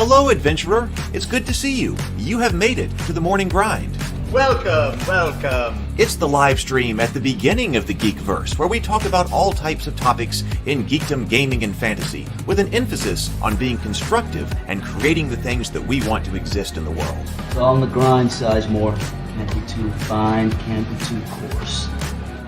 Hello, adventurer. It's good to see you. You have made it to the morning grind. Welcome, welcome. It's the live stream at the beginning of the Geekverse, where we talk about all types of topics in geekdom, gaming, and fantasy, with an emphasis on being constructive and creating the things that we want to exist in the world. It's all on the grind, Sizemore. Can't be too fine, can't be too coarse.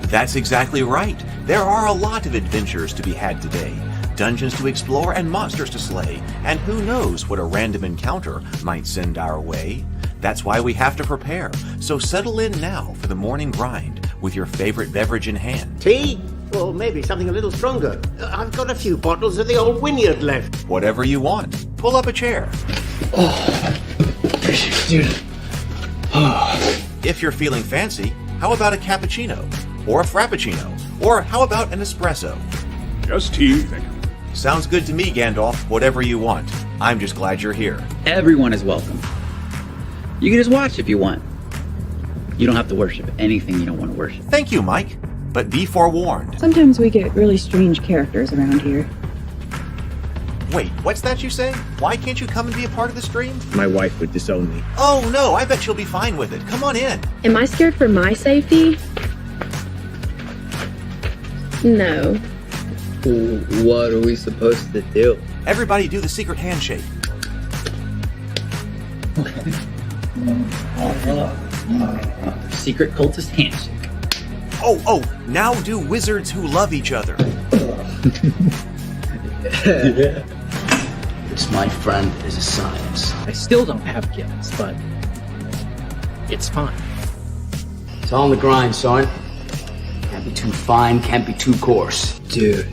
That's exactly right. There are a lot of adventures to be had today. Dungeons to explore and monsters to slay, and who knows what a random encounter might send our way. That's why we have to prepare, so settle in now for the morning grind with your favorite beverage in hand. Tea? Or maybe something a little stronger. I've got a few bottles of the old Wynyard left. Whatever you want. Pull up a chair. Dude. If you're feeling fancy, how about a cappuccino? Or a frappuccino? Or how about an espresso? Just tea, thank you. Sounds good to me, Gandalf. Whatever you want. I'm just glad you're here. Everyone is welcome. You can just watch if you want. You don't have to worship anything you don't want to worship. Thank you, Mike. But be forewarned. Sometimes we get really strange characters around here. Wait, what's that you say? Why can't you come and be a part of the stream? My wife would disown me. Oh no, I bet she'll be fine with it. Come on in. Am I scared for my safety? No. What are we supposed to do? Everybody do the secret handshake. Secret cultist handshake. Oh, now do wizards who love each other. This, my friend, is a science. I still don't have gifts, but it's fine. It's all on the grind, son. Can't be too fine, can't be too coarse. Dude,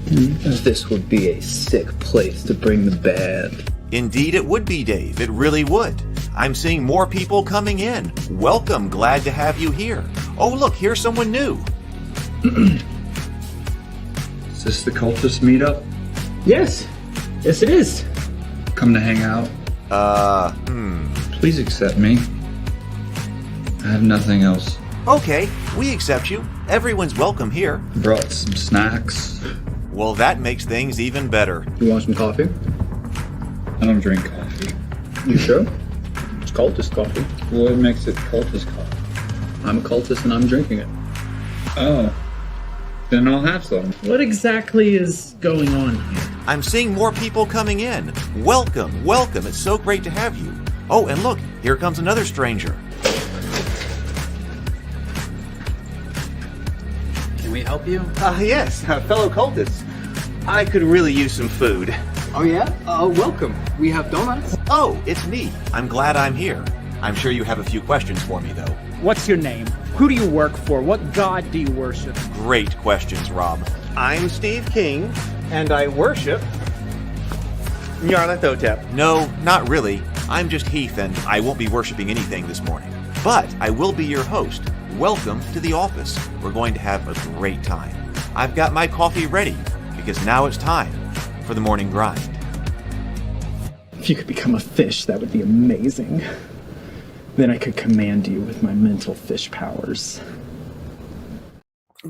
this would be a sick place to bring the band. Indeed it would be, Dave. It really would. I'm seeing more people coming in. Welcome. Glad to have you here. Oh, look, here's someone new. Is this the cultist meetup? Yes it is. Come to hang out? Please accept me. I have nothing else. Okay, we accept you. Everyone's welcome here. Brought some snacks. Well, that makes things even better. You want some coffee? I don't drink coffee. You sure? It's cultist coffee. What makes it cultist coffee? I'm a cultist and I'm drinking it. Oh. Then I'll have some. What exactly is going on here? I'm seeing more people coming in. Welcome. It's so great to have you. Oh, and look, here comes another stranger. Can we help you? Yes, fellow cultists. I could really use some food. Oh yeah? Welcome. We have donuts. Oh, it's me. I'm glad I'm here. I'm sure you have a few questions for me, though. What's your name? Who do you work for? What god do you worship? Great questions, Rob. I'm Steve King, and I worship Nyarlathotep. No, not really. I'm just Heath, and I won't be worshiping anything this morning. But I will be your host. Welcome to the office. We're going to have a great time. I've got my coffee ready, because now it's time for the morning grind. If you could become a fish, that would be amazing. Then I could command you with my mental fish powers.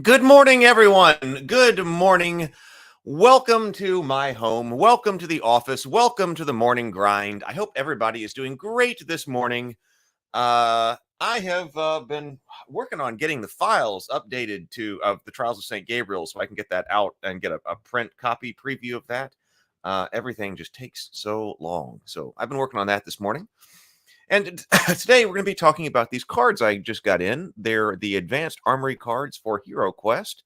Good morning, everyone. Good morning. Welcome to my home. Welcome to the office. Welcome to the morning grind. I hope everybody is doing great this morning. I have been working on getting the files updated of the Trials of St. Gabriel so I can get that out and get a print copy preview of that. Everything just takes so long. So I've been working on that this morning. And today we're going to be talking about these cards I just got in. They're the advanced Armory cards for HeroQuest,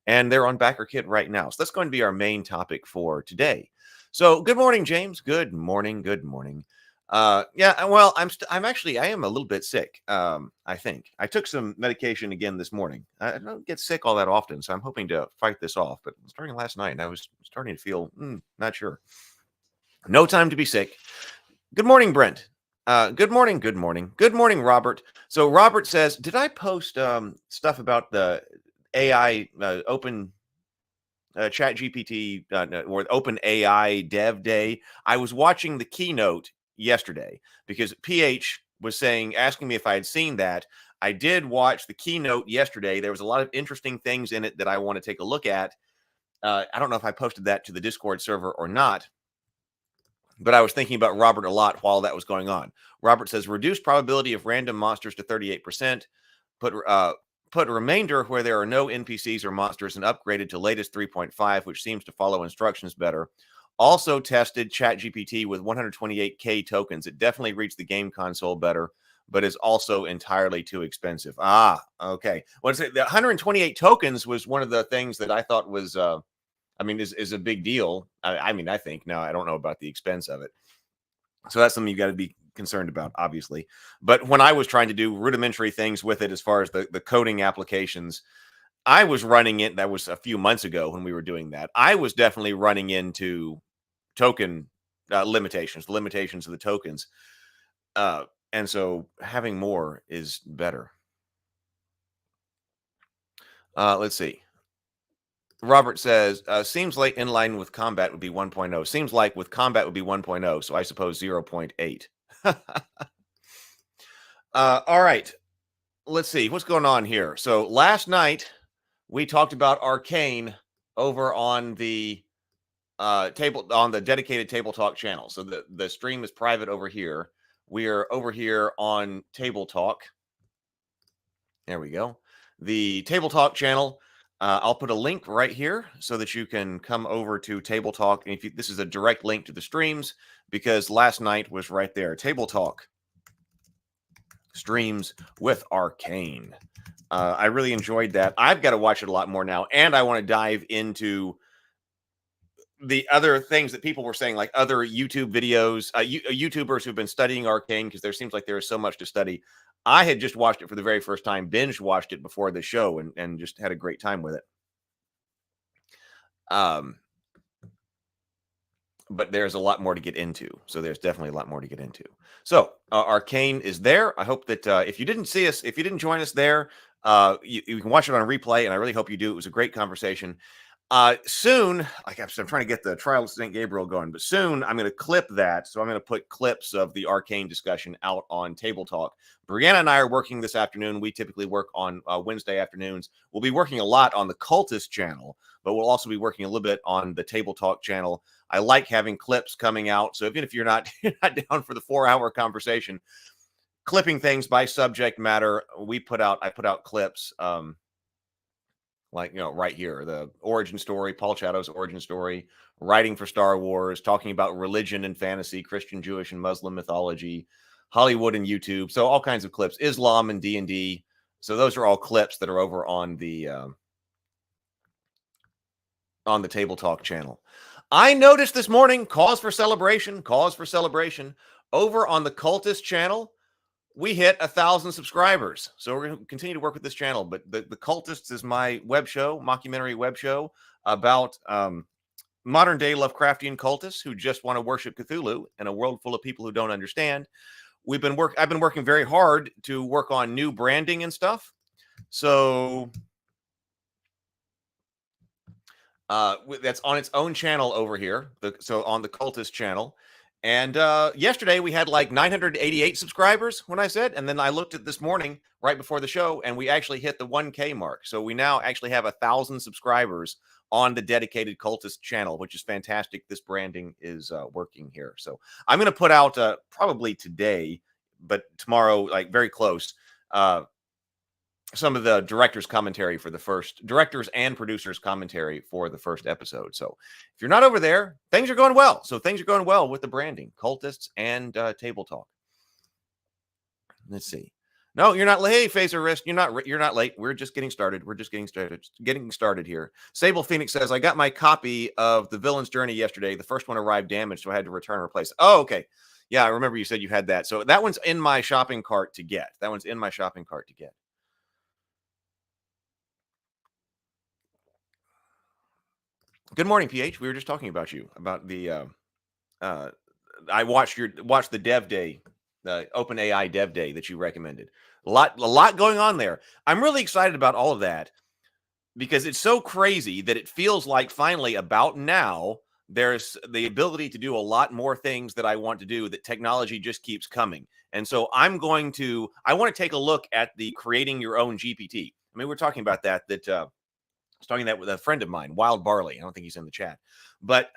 and they're on BackerKit right now. So that's going to be our main topic for today. So good morning, James. Good morning. Good morning. Yeah, well, I am a little bit sick. I think I took some medication again this morning. I don't get sick all that often, so I'm hoping to fight this off. But starting last night, and I was starting to feel not sure. No time to be sick. Good morning, Brent. Good morning. Good morning. Good morning, Robert. So Robert says, did I post stuff about the AI open chat GPT or open AI dev day? I was watching the keynote yesterday because PH was asking me if I had seen that. I did watch the keynote yesterday. There was a lot of interesting things in it that I want to take a look at. I don't know if I posted that to the Discord server or not. but I was thinking about Robert a lot while that was going on. Robert says, reduce probability of random monsters to 38%. Put remainder where there are no NPCs or monsters and upgraded to latest 3.5, which seems to follow instructions better. Also tested ChatGPT with 128K tokens. It definitely reached the game console better, but is also entirely too expensive. Ah, okay. What's it? The 128 tokens was one of the things that I thought was, is a big deal. I think. Now, I don't know about the expense of it. So that's something you got to be concerned about, obviously. But when I was trying to do rudimentary things with it, as far as the coding applications, I was running it. That was a few months ago when we were doing that. I was definitely running into token limitations of the tokens. And so having more is better. Let's see. Robert says, seems like in line with combat would be 1.0. Seems like with combat would be 1.0. So I suppose 0.8. All right. Let's see. What's going on here? So last night we talked about Arcane over on the dedicated Table Talk channel. So the stream is private over here. We are over here on Table Talk. There we go. The Table Talk channel. I'll put a link right here so that you can come over to Table Talk. And this is a direct link to the streams, because last night was right there. Table Talk streams with Arcane. I really enjoyed that. I've got to watch it a lot more now, and I want to dive into the other things that people were saying, like other YouTube videos, YouTubers who've been studying Arcane, because there seems like there is so much to study. I had just watched it for the very first time, binge watched it before the show, and just had a great time with it. But there's a lot more to get into. So there's definitely a lot more to get into. So Arcane is there. I hope that if you didn't see us, if you didn't join us there, you can watch it on replay, and I really hope you do. It was a great conversation. Soon, like I'm trying to get the Trial of St. Gabriel going, but soon I'm going to clip that. So I'm going to put clips of the Arcane discussion out on Table Talk. Brianna and I are working this afternoon. We typically work on Wednesday afternoons. We'll be working a lot on the Cultist channel, but we'll also be working a little bit on the Table Talk channel. I like having clips coming out. So even if you're not down for the 4-hour conversation, clipping things by subject matter, I put out clips. Like, right here, the origin story, Paul Chadow's origin story, writing for Star Wars, talking about religion and fantasy, Christian, Jewish, and Muslim mythology, Hollywood and YouTube. So all kinds of clips, Islam and D&D. So those are all clips that are over on the Table Talk channel. I noticed this morning, cause for celebration, over on the Cultist channel. We hit 1,000 subscribers. So we're going to continue to work with this channel. But the Cultists is my web show, mockumentary web show about modern day Lovecraftian cultists who just want to worship Cthulhu in a world full of people who don't understand. I've been working very hard to work on new branding and stuff. So that's on its own channel over here. So on the Cultist channel. And yesterday we had like 988 subscribers when I said, and then I looked at this morning right before the show, and we actually hit the 1K mark. So we now actually have 1,000 subscribers on the dedicated Cultist channel, which is fantastic. This branding is working here. So I'm going to put out probably today, but tomorrow, like very close, some of the director's and producers commentary for the first episode. So if you're not over there, things are going well. So things are going well with the branding, Cultists and Table Talk. Let's see. No, you're not late. Hey, Phaser Wrist, you're not late. We're just getting started. Getting started here. Sable Phoenix says, I got my copy of The Villain's Journey yesterday. The first one arrived damaged, so I had to return and replace it. Oh, okay. Yeah, I remember you said you had that. So that one's in my shopping cart to get. Good morning, PH. We were just talking about you, about the I watched the Dev Day, the OpenAI Dev Day that you recommended. A lot going on there. I'm really excited about all of that because it's so crazy that it feels like finally about now there's the ability to do a lot more things that I want to do, that technology just keeps coming. And so I want to take a look at the creating your own GPT. I mean, we're talking about that I was talking that with a friend of mine, Wild Barley. I don't think he's in the chat, but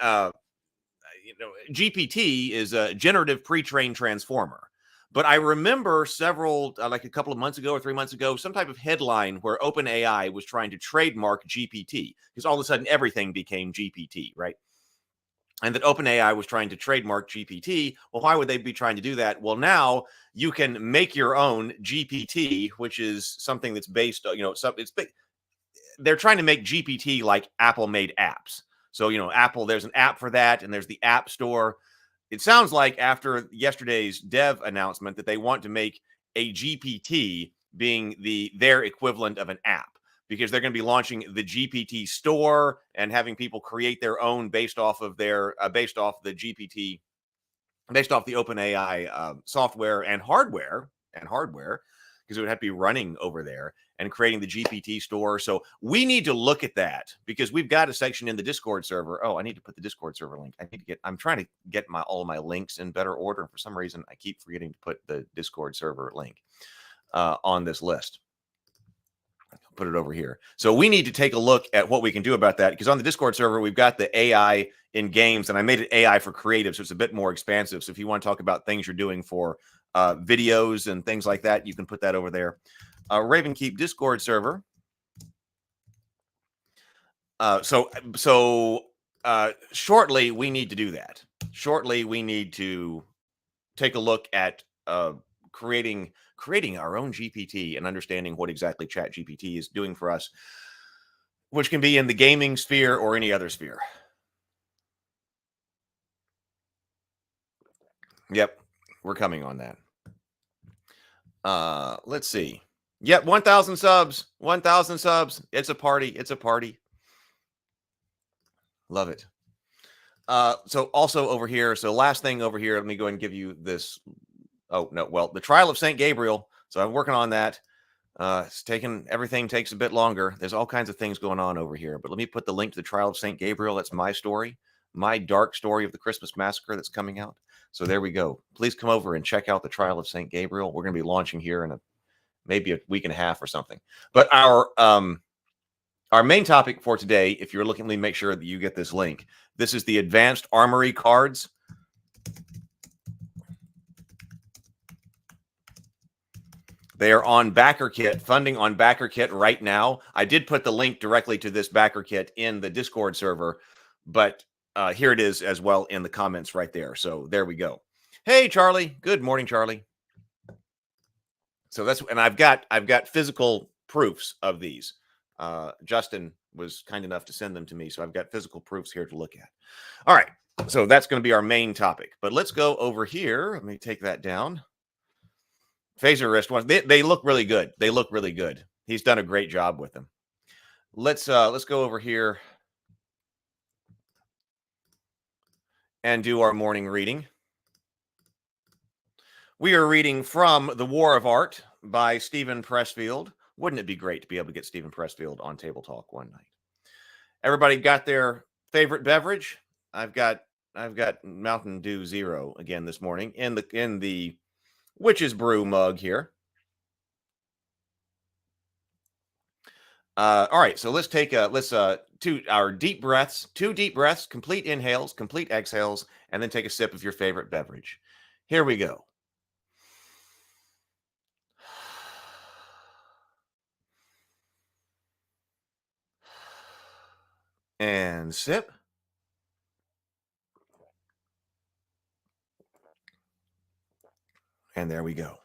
GPT is a generative pre-trained transformer. But I remember several, like a couple of months ago or 3 months ago, some type of headline where OpenAI was trying to trademark GPT because all of a sudden everything became GPT, right? And that OpenAI was trying to trademark GPT. Well, why would they be trying to do that? Well, now you can make your own GPT, which is something that's based, they're trying to make GPT like Apple made apps. So, Apple, there's an app for that, and there's the App Store. It sounds like after yesterday's dev announcement that they want to make a GPT being their equivalent of an app, because they're going to be launching the GPT store and having people create their own based off the GPT, based off the OpenAI software and hardware, because it would have to be running over there and creating the GPT store. So we need to look at that, because we've got a section in the Discord server. Oh, I need to put the Discord server link. I'm trying to get all my links in better order. For some reason, I keep forgetting to put the Discord server link on this list. Put it over here. So we need to take a look at what we can do about that, because on the Discord server, we've got the AI in games, and I made it AI for creative, so it's a bit more expansive. So if you want to talk about things you're doing for videos and things like that, you can put that over there. Ravenkeep Discord server. Shortly, we need to do that. Shortly, we need to take a look at creating our own GPT and understanding what exactly ChatGPT is doing for us, which can be in the gaming sphere or any other sphere. Yep, we're coming on that. Let's see. Yep, 1,000 subs. 1,000 subs. It's a party. It's a party. Love it. So also over here, so last thing over here, let me go ahead and give you this. Oh, no, well, the Trial of St. Gabriel. So I'm working on that. Everything takes a bit longer. There's all kinds of things going on over here. But let me put the link to the Trial of St. Gabriel. That's my story, my dark story of the Christmas Massacre that's coming out. So there we go. Please come over and check out the Trial of St. Gabriel. We're going to be launching here in maybe a week and a half or something. But our main topic for today, if you're looking, let me make sure that you get this link. This is the Advanced Armory cards. They are on BackerKit, funding on BackerKit right now. I did put the link directly to this BackerKit in the Discord server, but here it is as well in the comments right there. So there we go. Hey, Charlie. Good morning, Charlie. So and I've got physical proofs of these. Justin was kind enough to send them to me, so I've got physical proofs here to look at. All right, so that's going to be our main topic. But let's go over here. Let me take that down. Phaser wrist ones. They look really good. They look really good. He's done a great job with them. Let's go over here and do our morning reading. We are reading from The War of Art by Stephen Pressfield. Wouldn't it be great to be able to get Stephen Pressfield on Table Talk one night? Everybody got their favorite beverage? I've got Mountain Dew Zero again this morning in the Witch's Brew mug here. All right, so let's take our deep breaths, 2 deep breaths, complete inhales, complete exhales, and then take a sip of your favorite beverage. Here we go. And sip. And there we go.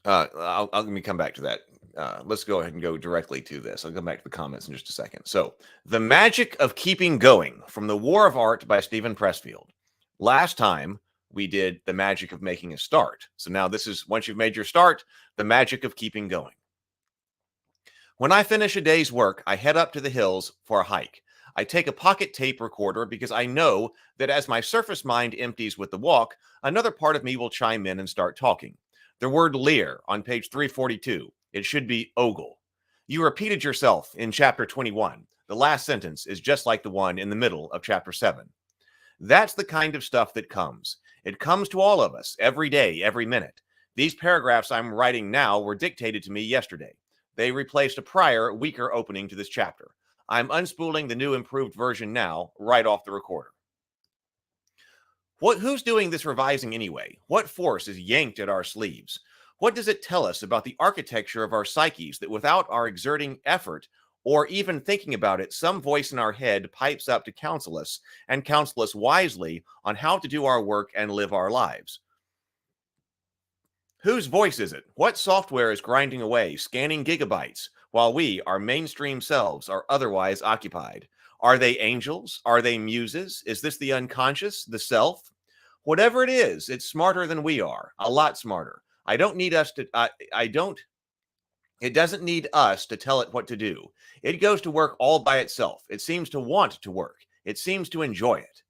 Let me come back to that. Let's go ahead and go directly to this. I'll come back to the comments in just a second. So, The Magic of Keeping Going from The War of Art by Stephen Pressfield. Last time we did The Magic of Making a Start. So now this is, once you've made your start, the magic of keeping going. When I finish a day's work, I head up to the hills for a hike. I take a pocket tape recorder because I know that as my surface mind empties with the walk, another part of me will chime in and start talking. The word leer on page 342. It should be ogle. You repeated yourself in chapter 21. The last sentence is just like the one in the middle of chapter 7. That's the kind of stuff that comes. It comes to all of us every day, every minute. These paragraphs I'm writing now were dictated to me yesterday. They replaced a prior, weaker opening to this chapter. I'm unspooling the new improved version now, right off the recorder. Who's doing this revising anyway? What force is yanked at our sleeves? What does it tell us about the architecture of our psyches that without our exerting effort or even thinking about it, some voice in our head pipes up to counsel us and counsel us wisely on how to do our work and live our lives? Whose voice is it? What software is grinding away, scanning gigabytes, while we, our mainstream selves, are otherwise occupied? Are they angels? Are they muses? Is this the unconscious, the self? Whatever it is, it's smarter than we are, a lot smarter. I don't need us to, it doesn't need us to tell it what to do. It goes to work all by itself. It seems to want to work. It seems to enjoy it.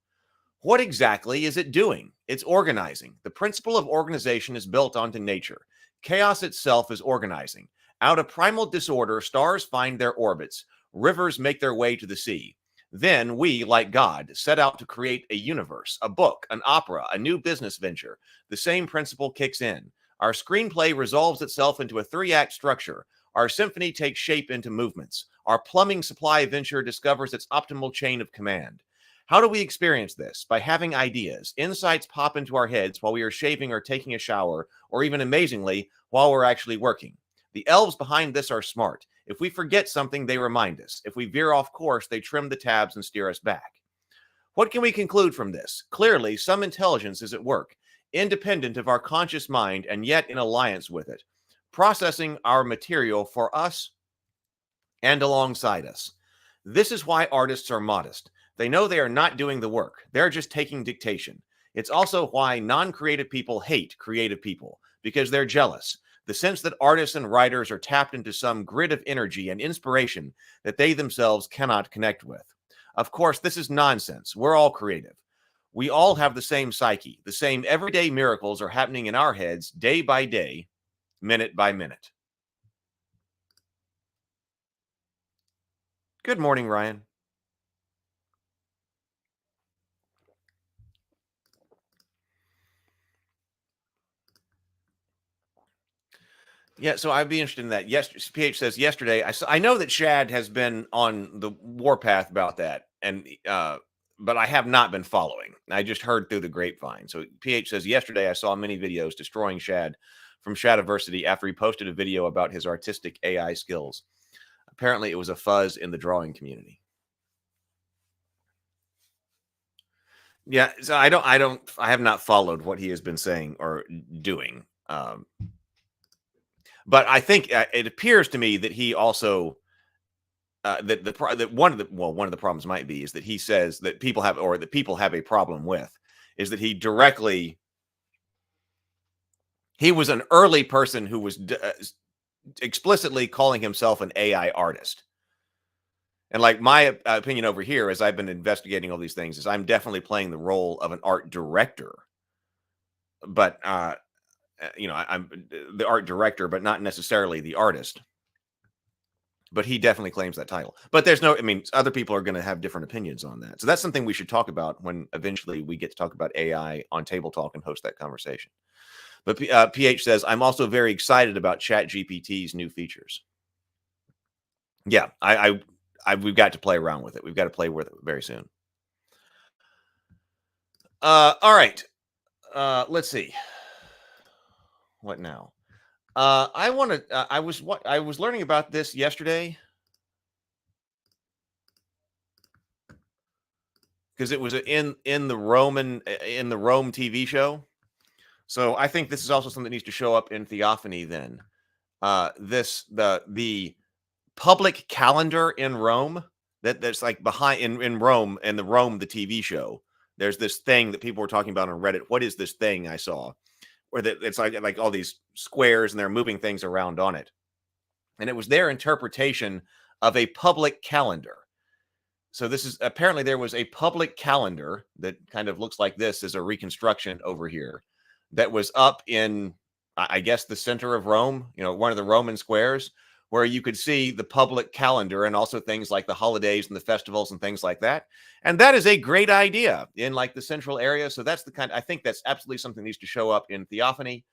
What exactly is it doing? It's organizing. The principle of organization is built onto nature. Chaos itself is organizing. Out of primal disorder, stars find their orbits. Rivers make their way to the sea. Then we, like God, set out to create a universe, a book, an opera, a new business venture. The same principle kicks in. Our screenplay resolves itself into a 3-act structure. Our symphony takes shape into movements. Our plumbing supply venture discovers its optimal chain of command. How do we experience this? By having ideas. Insights pop into our heads while we are shaving or taking a shower, or even amazingly, while we're actually working. The elves behind this are smart. If we forget something, they remind us. If we veer off course, they trim the tabs and steer us back. What can we conclude from this? Clearly, some intelligence is at work, independent of our conscious mind and yet in alliance with it, processing our material for us and alongside us. This is why artists are modest. They know they are not doing the work. They're just taking dictation. It's also why non-creative people hate creative people, because they're jealous. The sense that artists and writers are tapped into some grid of energy and inspiration that they themselves cannot connect with. Of course, this is nonsense. We're all creative. We all have the same psyche. The same everyday miracles are happening in our heads day by day, minute by minute. Good morning, Ryan. Yeah, so I'd be interested in that. Yes, PH says yesterday. I know that Shad has been on the warpath about that, and but I have not been following. I just heard through the grapevine. So PH says yesterday I saw many videos destroying Shad from Shadiversity after he posted a video about his artistic AI skills. Apparently, it was a fuzz in the drawing community. Yeah, so I have not followed what he has been saying or doing. But I think it appears to me that he also that one of the problems might be is that he says that people have a problem with is that he was an early person who was explicitly calling himself an AI artist. And like my opinion over here, as I've been investigating all these things, is I'm definitely playing the role of an art director. But I'm the art director, but not necessarily the artist. But he definitely claims that title. But other people are going to have different opinions on that. So that's something we should talk about when eventually we get to talk about AI on Table Talk and host that conversation. But PH says, I'm also very excited about ChatGPT's new features. Yeah, we've got to play around with it. We've got to play with it very soon. All right. Let's see. What now? I was learning about this yesterday because it was in the Rome TV show. So I think this is also something that needs to show up in Theophany then. The public calendar in Rome that's like behind in Rome and the TV show. There's this thing that people were talking about on Reddit. What is this thing I saw? Where it's like all these squares and they're moving things around on it. And it was their interpretation of a public calendar. So this is apparently there was a public calendar that kind of looks like this as a reconstruction over here that was up in, I guess, the center of Rome, one of the Roman squares, where you could see the public calendar and also things like the holidays and the festivals and things like that. And that is a great idea in like the central area. So that's I think that's absolutely something that needs to show up in Theophany,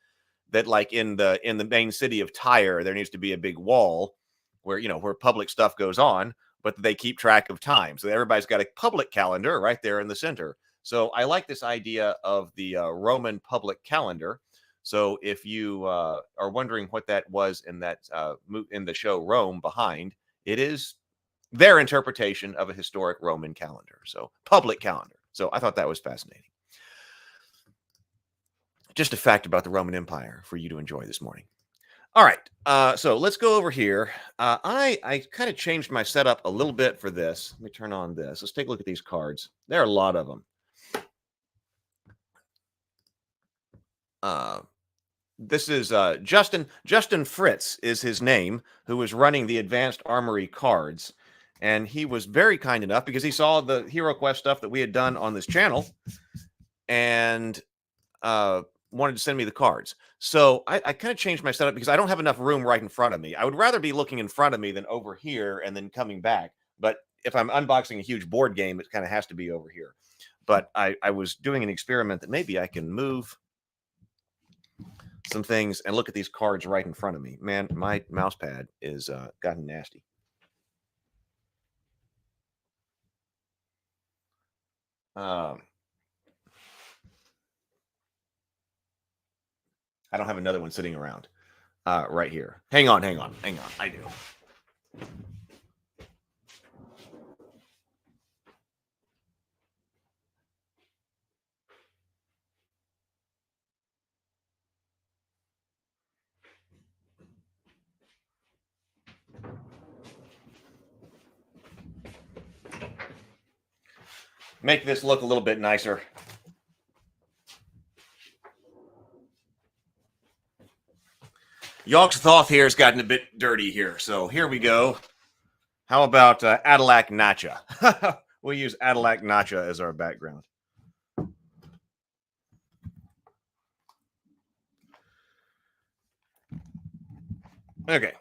that like in the main city of Tyre, there needs to be a big wall where, where public stuff goes on. but they keep track of time. So everybody's got a public calendar right there in the center. So I like this idea of the Roman public calendar. So if you are wondering what that was in that in the show Rome behind, it is their interpretation of a historic Roman calendar. So public calendar. So I thought that was fascinating. Just a fact about the Roman Empire for you to enjoy this morning. All right, so let's go over here. I kind of changed my setup a little bit for this. Let me turn on this. Let's take a look at these cards. There are a lot of them. This is Justin Fritz is his name, who is running the Advanced Armory cards. And he was very kind enough because he saw the HeroQuest stuff that we had done on this channel and wanted to send me the cards. So I kind of changed my setup because I don't have enough room right in front of me. I would rather be looking in front of me than over here and then coming back. But if I'm unboxing a huge board game, it kind of has to be over here. But I was doing an experiment that maybe I can move some things and look at these cards right in front of me. Man, my mouse pad is gotten nasty. I don't have another one sitting around right here. Hang on. I do. Make this look a little bit nicer. Yogg-Sothoth here has gotten a bit dirty here. So here we go. How about Adalak Nacha? We'll use Adalak Nacha as our background. Okay.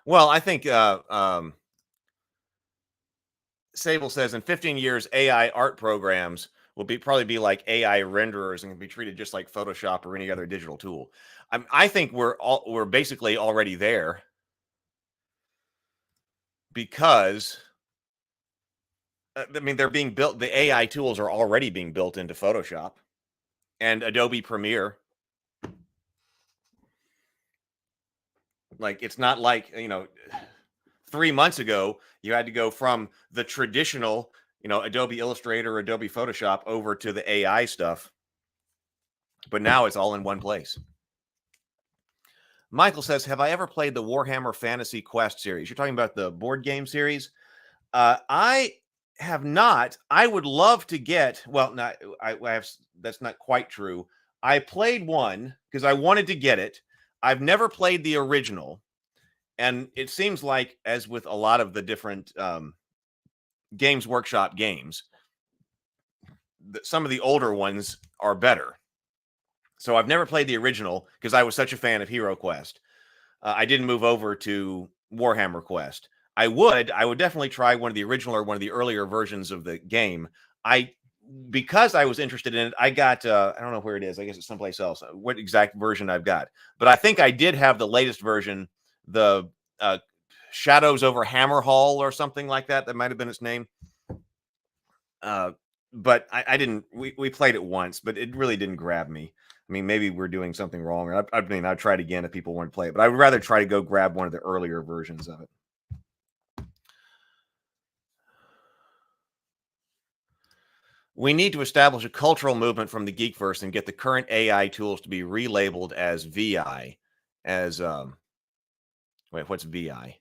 Well, I think Sable says in 15 years, AI art programs will probably be like AI renderers and can be treated just like Photoshop or any other digital tool. I think we're basically already there because I mean they're being built. The AI tools are already being built into Photoshop and Adobe Premiere. Like it's not like 3 months ago you had to go from the traditional Adobe Illustrator, Adobe Photoshop over to the AI stuff. But now it's all in one place. Michael says, have I ever played the Warhammer Fantasy Quest series? You're talking about the board game series? I have not. I would love to get, well, not, I have, that's not quite true. I played one because I wanted to get it. I've never played the original. And it seems like, as with a lot of the different Games Workshop games, some of the older ones are better. So I've never played the original because I was such a fan of HeroQuest. I didn't move over to Warhammer Quest. I would definitely try one of the original or one of the earlier versions of the game. Because I was interested in it, I got, I don't know where it is. I guess it's someplace else, what exact version I've got. But I think I did have the latest version, the Shadows over Hammerhall or something like that. That might have been its name. But I didn't, we played it once, but it really didn't grab me. I mean, maybe we're doing something wrong. I mean, I'd try it again if people want to play it, but I would rather try to go grab one of the earlier versions of it. We need to establish a cultural movement from the Geekverse and get the current AI tools to be relabeled as VI. As, wait, what's VI?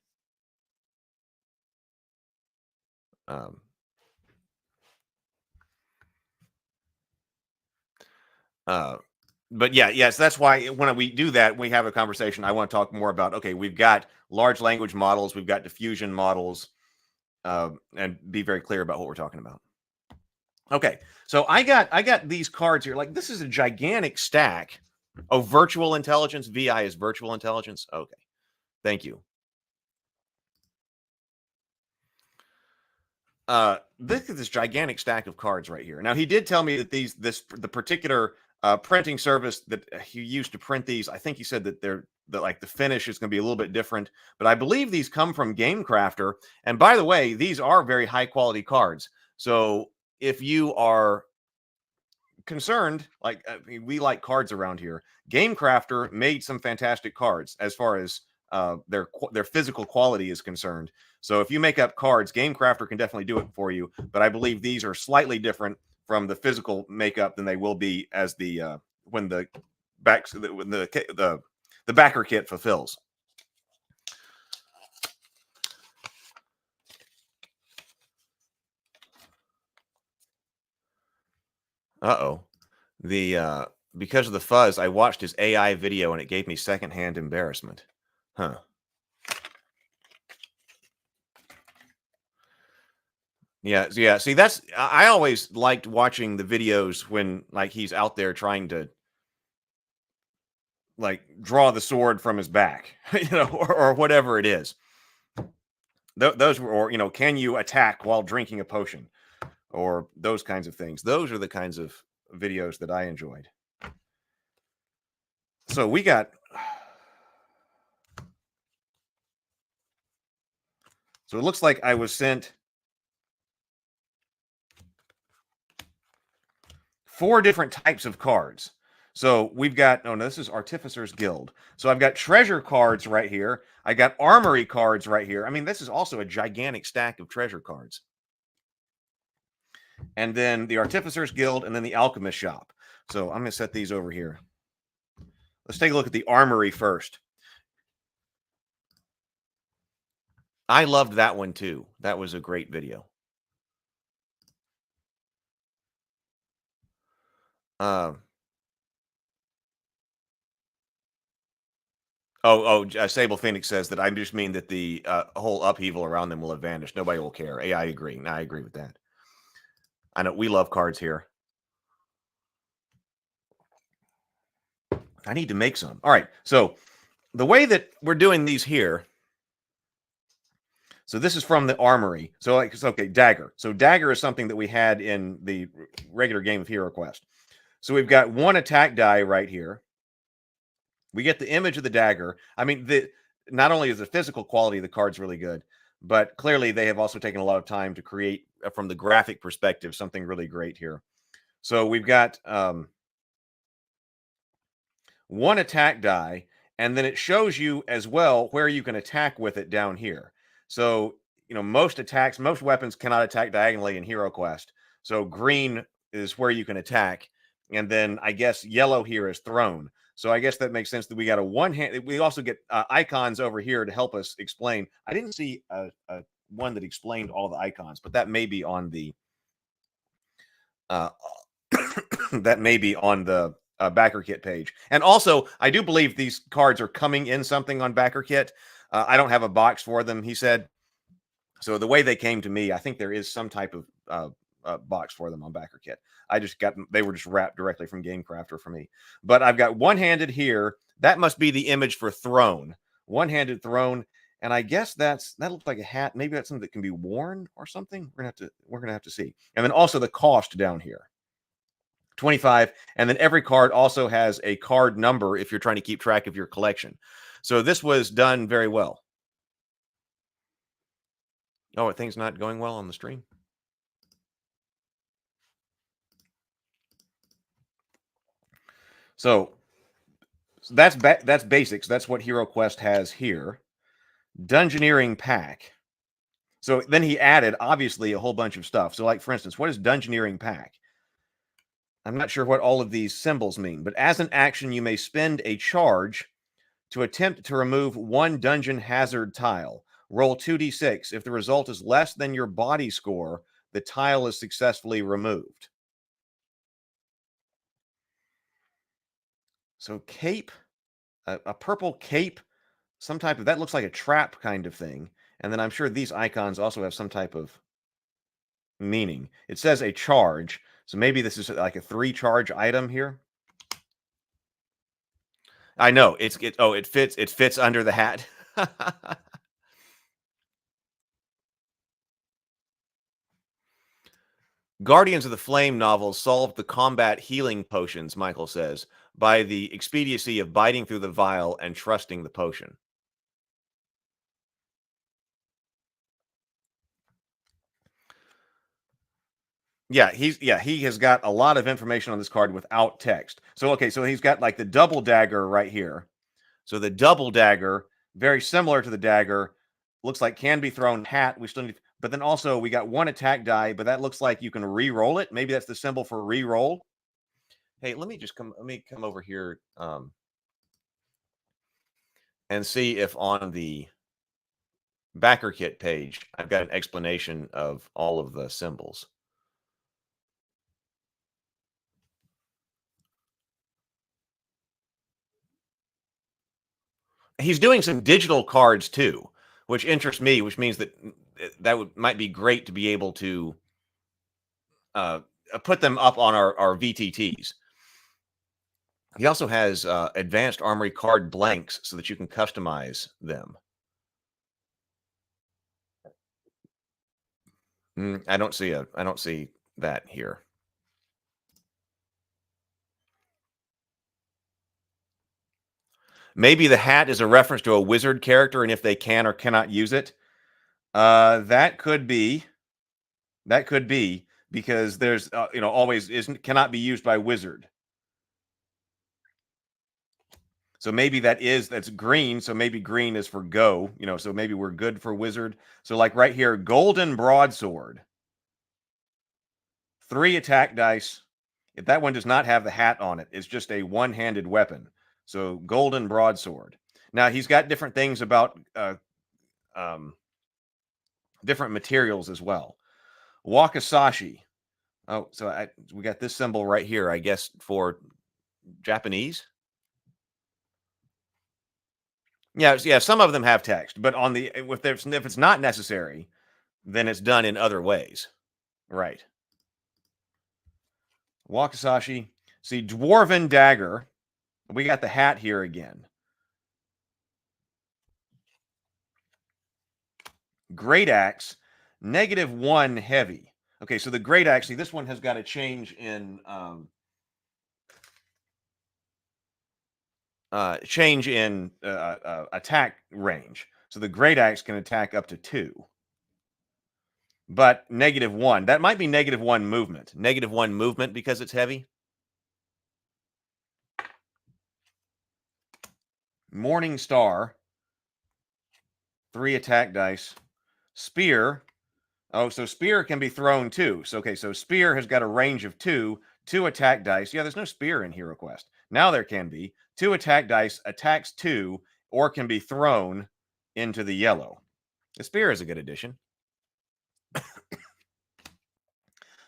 But yeah, yes, that's why when we do that, we have a conversation. I want to talk more about, okay, we've got large language models, we've got diffusion models, and be very clear about what we're talking about. Okay, so I got these cards here. Like, this is a gigantic stack. Oh, virtual intelligence. VI is virtual intelligence. Okay, thank you. Look at this gigantic stack of cards right here. Now, he did tell me that the particular printing service that he used to print these, I think he said that the finish is going to be a little bit different. But I believe these come from GameCrafter. And by the way, these are very high quality cards. So if you are concerned, like we like cards around here, GameCrafter made some fantastic cards as far as their physical quality is concerned. So if you make up cards, GameCrafter can definitely do it for you. But I believe these are slightly different from the physical makeup than they will be as the when the backer kit fulfills. Uh-oh. The because of the fuzz, I watched his AI video and it gave me secondhand embarrassment. Huh. Yeah. See, I always liked watching the videos when like he's out there trying to like draw the sword from his back, or whatever it is. Those were, or can you attack while drinking a potion, or those kinds of things. Those are the kinds of videos that I enjoyed. So we got. So it looks like I was sent 4 different types of cards. So we've got, oh no, this is Artificer's Guild. So I've got treasure cards right here. I got armory cards right here. I mean, this is also a gigantic stack of treasure cards. And then the Artificer's Guild and then the Alchemist shop. So I'm going to set these over here. Let's take a look at the armory first. I loved that one too. That was a great video. Sable Phoenix says that I just mean that the whole upheaval around them will have vanished. Nobody will care. I agree. I agree with that. I know we love cards here. I need to make some. All right. So the way that we're doing these here. So this is from the armory. So like, okay, dagger. So dagger is something that we had in the regular game of HeroQuest. So we've got 1 attack die right here. We get the image of the dagger. I mean, not only is the physical quality of the cards really good, but clearly they have also taken a lot of time to create, from the graphic perspective, something really great here. So we've got 1 attack die, and then it shows you as well where you can attack with it down here. So, most weapons cannot attack diagonally in HeroQuest. So green is where you can attack. And then I guess yellow here is thrown. So I guess that makes sense that we got a one-hand. We also get icons over here to help us explain. I didn't see a one that explained all the icons, but that may be on the backer kit page. And also, I do believe these cards are coming in something on backer kit. I don't have a box for them, he said. So the way they came to me, I think there is some type of box for them on backer kit. They were just wrapped directly from GameCrafter for me. But I've got one-handed here. That must be the image for throne. One-handed throne. And I guess that looks like a hat. Maybe that's something that can be worn or something. We're gonna have to see. And then also the cost down here. 25. And then every card also has a card number if you're trying to keep track of your collection. So this was done very well. Oh, things not going well on the stream. So that's basics. That's what HeroQuest has here. Dungeoneering pack. So then he added, obviously, a whole bunch of stuff. So like, for instance, what is Dungeoneering pack? I'm not sure what all of these symbols mean, but as an action, you may spend a charge to attempt to remove 1 dungeon hazard tile. Roll 2d6. If the result is less than your body score, the tile is successfully removed. So cape, a purple cape, some type of, that looks like a trap kind of thing. And then I'm sure these icons also have some type of meaning. It says a charge. So maybe this is like a 3 charge item here. I know it fits under the hat. Guardians of the Flame novels solved the combat healing potions, Michael says, by the expediency of biting through the vial and trusting the potion. Yeah, he has got a lot of information on this card without text. So okay, so he's got like the double dagger right here. So the double dagger, very similar to the dagger, looks like can be thrown hat. We still need, but then also we got one attack die, but that looks like you can re-roll it. Maybe that's the symbol for re-roll. Hey, let me come over here and see if on the backer kit page I've got an explanation of all of the symbols. He's doing some digital cards too, which interests me, which means that might be great to be able to put them up on our VTTs. He also has advanced Armory card blanks so that you can customize them. I don't see that here. Maybe the hat is a reference to a wizard character, and if they can or cannot use it, that could be. That could be because there's always cannot be used by wizard. So maybe that's green. So maybe green is for go. So maybe we're good for wizard. So like right here, golden broadsword. 3 attack dice. If that one does not have the hat on it, it's just a one-handed weapon. So golden broadsword. Now he's got different things about different materials as well. Wakizashi. Oh, so we got this symbol right here, I guess, for Japanese. Yeah. Some of them have text, but if it's not necessary, then it's done in other ways. Right. Wakizashi. See, dwarven dagger. We got the hat here again. Great axe, -1 heavy. Okay, so the great axe, see, this one has got a change in attack range. So the great axe can attack up to 2. But -1, that might be -1 movement. -1 movement because it's heavy. Morning Star. 3 attack dice. Spear. Oh, so spear can be thrown too. So okay, so spear has got a range of 2 attack dice. Yeah, there's no spear in HeroQuest. Now there can be 2 attack dice, attacks 2, or can be thrown into the yellow. The spear is a good addition.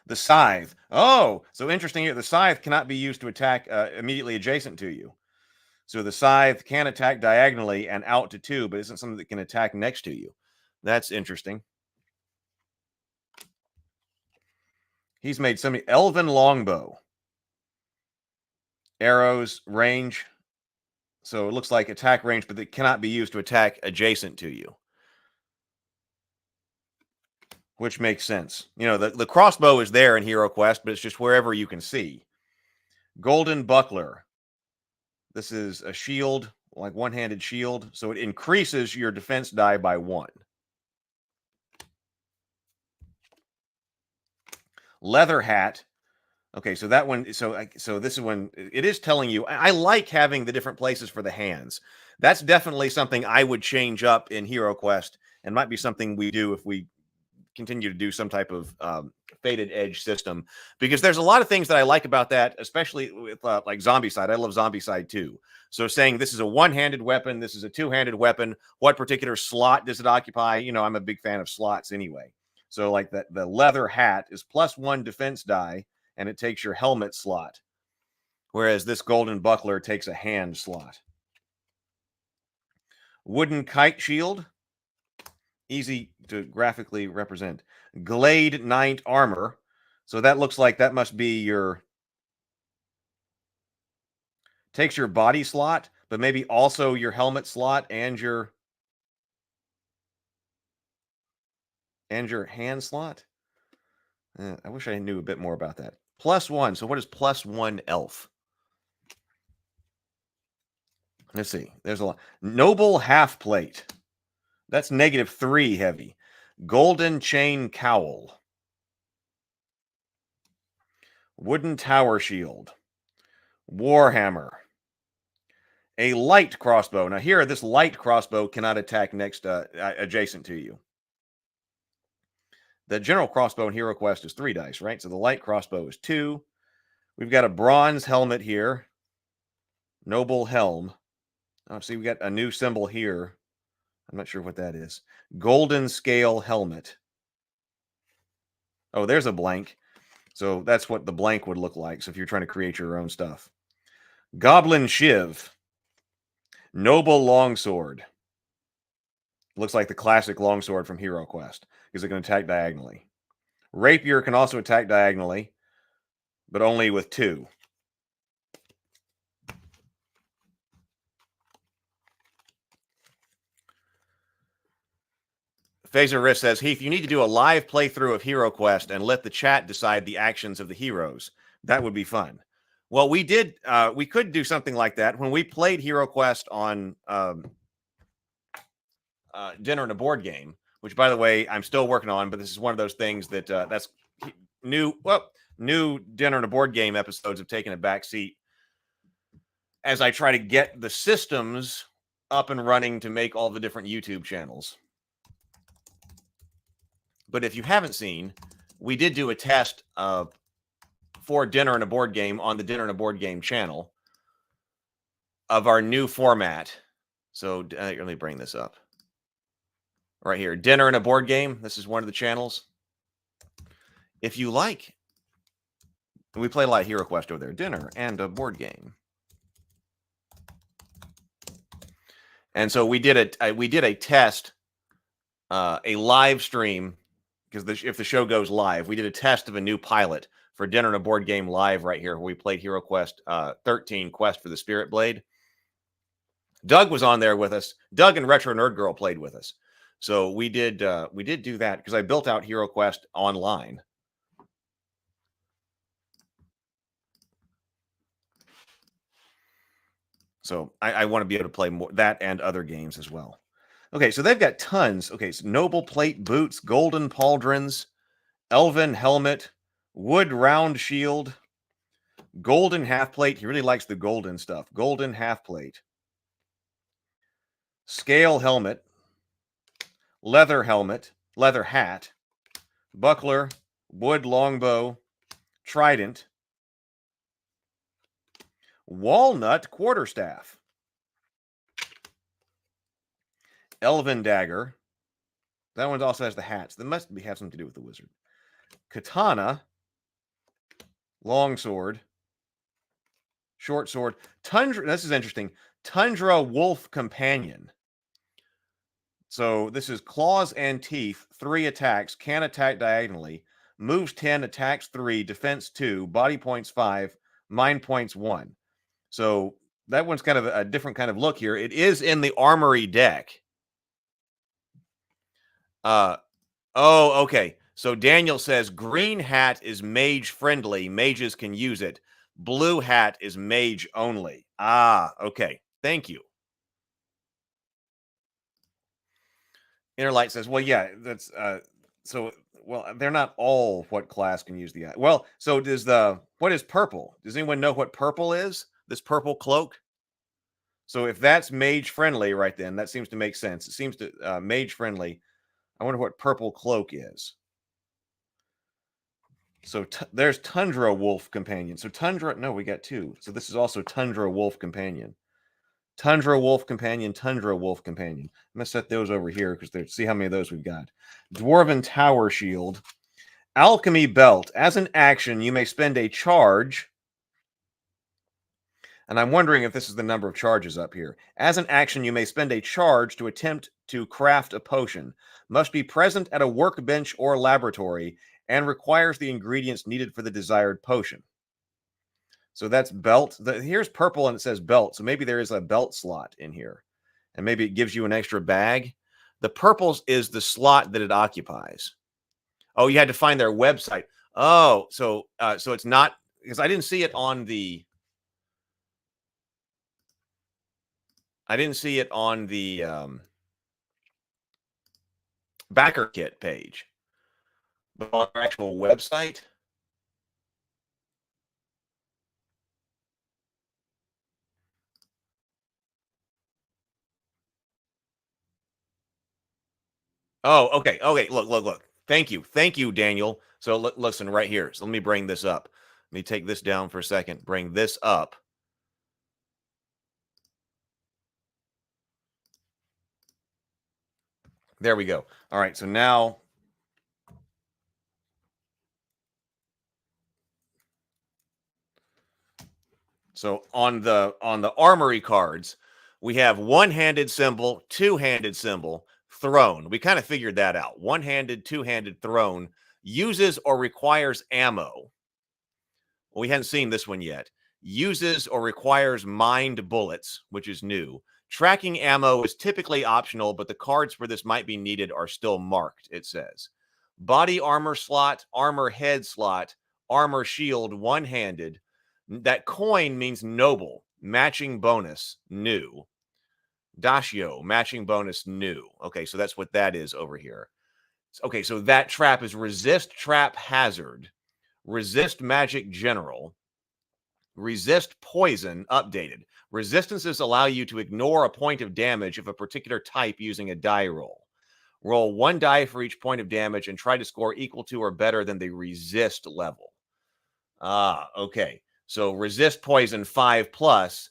The scythe. Oh, so interesting here. The scythe cannot be used to attack immediately adjacent to you. So the scythe can attack diagonally and out to 2, but isn't something that can attack next to you. That's interesting. He's made some elven longbow. Arrows, range. So it looks like attack range, but it cannot be used to attack adjacent to you. Which makes sense. The crossbow is there in HeroQuest, but it's just wherever you can see. Golden buckler. This is a shield, like one-handed shield. So it increases your defense die by 1. Leather hat. Okay, so that one, so this is when it is telling you, I like having the different places for the hands. That's definitely something I would change up in HeroQuest, and might be something we do if we continue to do some type of faded edge system, because there's a lot of things that I like about that, especially with like Zombicide. I love Zombicide too. So saying this is a one-handed weapon, this is a two-handed weapon, what particular slot does it occupy? I'm a big fan of slots anyway. So like the leather hat is +1 defense die, and it takes your helmet slot, whereas this golden buckler takes a hand slot. Wooden kite shield, easy to graphically represent. Glade Knight armor, so that looks like that must be takes your body slot, but maybe also your helmet slot and your hand slot. I wish I knew a bit more about that. +1. So what is +1 elf? Let's see. There's a lot. Noble half plate. That's -3 heavy. Golden chain cowl. Wooden tower shield. Warhammer. A light crossbow. Now here, this light crossbow cannot attack next adjacent to you. The general crossbow in HeroQuest is 3 dice, right? So the light crossbow is 2. We've got a bronze helmet here. Noble helm. Oh, see, we got a new symbol here. I'm not sure what that is. Golden scale helmet. Oh, there's a blank. So that's what the blank would look like. So if you're trying to create your own stuff. Goblin shiv. Noble longsword. Looks like the classic longsword from HeroQuest because it can attack diagonally. Rapier can also attack diagonally, but only with 2. Phaser Rift says, Heath, you need to do a live playthrough of HeroQuest and let the chat decide the actions of the heroes. That would be fun. Well, we did. We could do something like that when we played HeroQuest on Dinner and a Board Game, which, by the way, I'm still working on. But this is one of those things that that's new. Well, new Dinner and a Board Game episodes have taken a back seat as I try to get the systems up and running to make all the different YouTube channels. But if you haven't seen, we did do a test for Dinner and a Board Game on the Dinner and a Board Game channel of our new format. So let me bring this up. Right here, Dinner and a Board Game. This is one of the channels. If you like, we play a lot of HeroQuest over there. Dinner and a Board Game. And so we did a test, a live stream, because if the show goes live, we did a test of a new pilot for Dinner and a Board Game live right here, where we played HeroQuest 13, Quest for the Spirit Blade. Doug was on there with us. Doug and Retro Nerd Girl played with us. So we did do that because I built out HeroQuest online. So I want to be able to play more that and other games as well. Okay, so they've got tons. Okay, so noble plate boots, golden pauldrons, elven helmet, wood round shield, golden half plate. He really likes the golden stuff. Golden half plate, scale helmet, leather helmet, leather hat, buckler, wood longbow, trident, walnut quarterstaff, elven dagger. That one also has the hats. That must have something to do with the wizard. Katana, longsword, short sword, tundra. This is interesting. Tundra wolf companion. So this is claws and teeth, 3 attacks, can attack diagonally, moves 10, attacks 3, defense 2, body points 5, mind points 1. So that one's kind of a different kind of look here. It is in the Armory deck. Oh, okay. So Daniel says green hat is mage friendly. Mages can use it. Blue hat is mage only. Ah, okay. Thank you. Innerlight says, well, yeah, that's so well, they're not all what class can use the well, so what is purple? Does anyone know what purple is? This purple cloak? So if that's mage friendly right then, that seems to make sense. It seems to mage friendly. I wonder what purple cloak is. So there's Tundra Wolf Companion. So Tundra, no, we got 2. So this is also Tundra Wolf Companion. Tundra Wolf Companion, Tundra Wolf Companion. I'm going to set those over here because see how many of those we've got. Dwarven Tower Shield. Alchemy Belt. As an action, you may spend a charge. And I'm wondering if this is the number of charges up here. As an action, you may spend a charge to attempt to craft a potion. Must be present at a workbench or laboratory and requires the ingredients needed for the desired potion. So that's belt. Here's purple and it says belt. So maybe there is a belt slot in here. And maybe it gives you an extra bag. The purples is the slot that it occupies. Oh, you had to find their website. Oh, so it's not, because I didn't see it on the backer kit page, but on our actual website. Oh, okay. Okay. Look. Thank you, Daniel. So listen right here. So let me bring this up. Let me take this down for a second. Bring this up. There we go. All right. So now, on the Armory cards, we have one-handed symbol, two-handed symbol, throne. We kind of figured that out. One-handed, two-handed throne uses or requires ammo. Well, we hadn't seen this one yet. Uses or requires mined bullets, which is new. Tracking ammo is typically optional, but the cards for this might be needed are still marked, it says. Body armor slot, armor head slot, armor shield, one-handed. That coin means noble. Matching bonus, new. Dashio, matching bonus, new. Okay, so that's what that is over here. Okay, so that trap is resist trap hazard, resist magic general, resist poison updated. Resistances allow you to ignore a point of damage of a particular type using a die roll. Roll one die for each point of damage and try to score equal to or better than the resist level. Okay. So resist poison 5+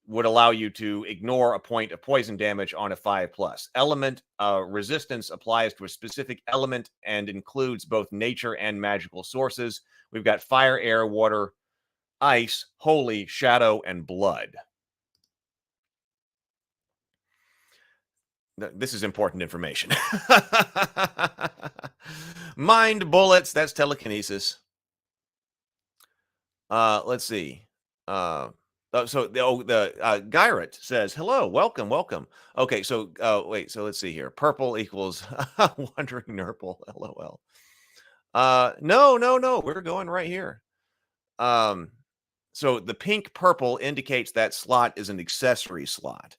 would allow you to ignore a point of poison damage on a 5+. Element resistance applies to a specific element and includes both nature and magical sources. We've got fire, air, water, ice, holy, shadow, and blood. This is important information. Mind bullets, that's telekinesis. Let's see. Gyrat says, hello, welcome. Okay, so wait, so let's see here. Purple equals wandering nurple, LOL. No, we're going right here. So the pink purple indicates that slot is an accessory slot.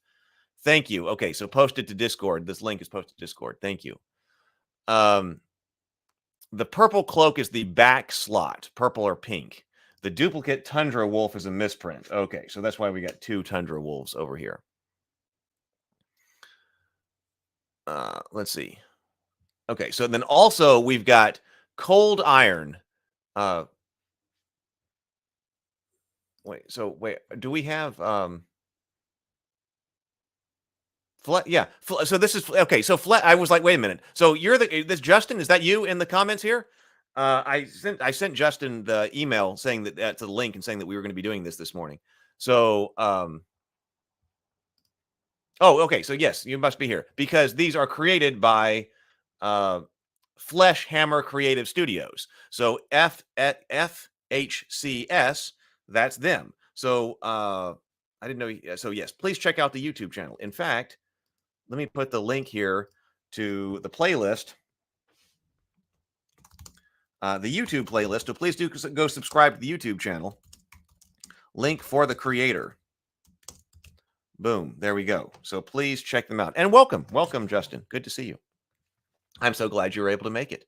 Thank you. Okay, so post it to Discord. This link is posted to Discord. Thank you. The purple cloak is the back slot, purple or pink. The duplicate Tundra Wolf is a misprint. Okay, so that's why we got two Tundra Wolves over here. Let's see. Okay, so then also we've got Cold Iron. Wait, do we have yeah. So this is okay. So I was like, wait a minute. So you're this Justin? Is that you in the comments here? I sent Justin the email saying that that's a link and saying that we were going to be doing this morning. So oh, okay. So yes, you must be here because these are created by Flesh Hammer Creative Studios. So FHCS, that's them. So I didn't know. So yes, please check out the YouTube channel. In fact, let me put the link here to the playlist, the YouTube playlist. So please do go subscribe to the YouTube channel. Link for the creator. Boom. There we go. So please check them out. And welcome, Justin. Good to see you. I'm so glad you were able to make it.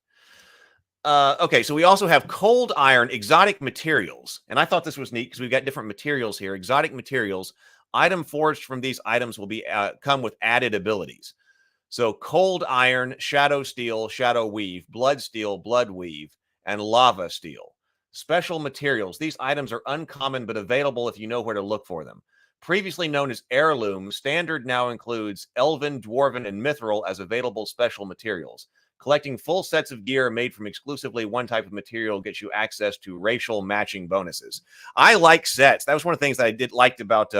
Okay, so we also have Cold Iron exotic materials. And I thought this was neat because we've got different materials here. Exotic materials. Item forged from these items will be come with added abilities. So Cold Iron, Shadow Steel, Shadow Weave, Blood Steel, Blood Weave, and Lava Steel. Special materials. These items are uncommon but available if you know where to look for them. Previously known as Heirloom, Standard now includes Elven, Dwarven, and Mithril as available special materials. Collecting full sets of gear made from exclusively one type of material gets you access to racial matching bonuses. I like sets. That was one of the things that I liked about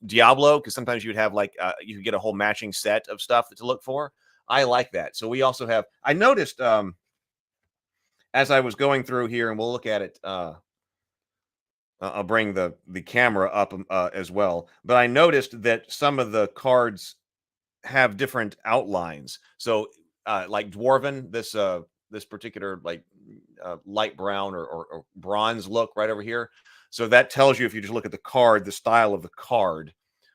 Diablo, because sometimes you'd have like you could get a whole matching set of stuff to look for. I like that. So we also have, I noticed as I was going through here, and we'll look at it, I'll bring the camera up as well, but I noticed that some of the cards have different outlines. So like Dwarven, this this particular like light brown or bronze look right over here. So that tells you, if you just look at the card, the style of the card,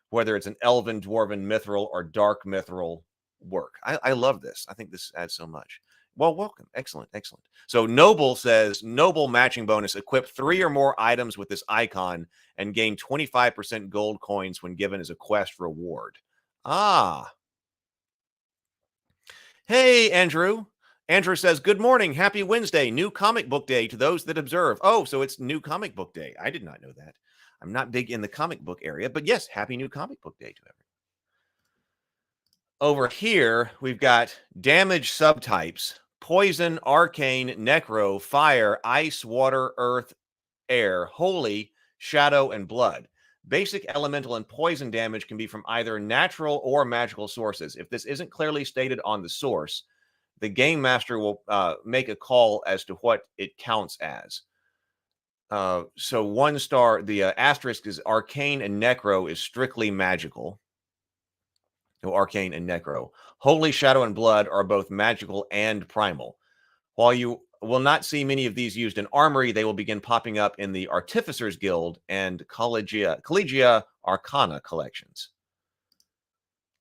whether it's an elven, dwarven, mithril, or dark mithril work. I love this. I think this adds so much. Well, welcome. Excellent. Excellent. So Noble says, Noble matching bonus, equip 3 or more items with this icon and gain 25% gold coins when given as a quest reward. Ah. Hey, Andrew. Andrew says, good morning. Happy Wednesday. New comic book day to those that observe. Oh, so it's new comic book day. I did not know that. I'm not big in the comic book area, but yes, happy new comic book day to everyone. Over here, we've got damage subtypes: poison, arcane, necro, fire, ice, water, earth, air, holy, shadow, and blood. Basic elemental and poison damage can be from either natural or magical sources. If this isn't clearly stated on the source, the game master will make a call as to what it counts as. So 1 star, the asterisk is arcane and necro is strictly magical. No, arcane and necro. Holy, shadow, and blood are both magical and primal. While you will not see many of these used in Armory, they will begin popping up in the Artificers Guild and Collegia Arcana collections.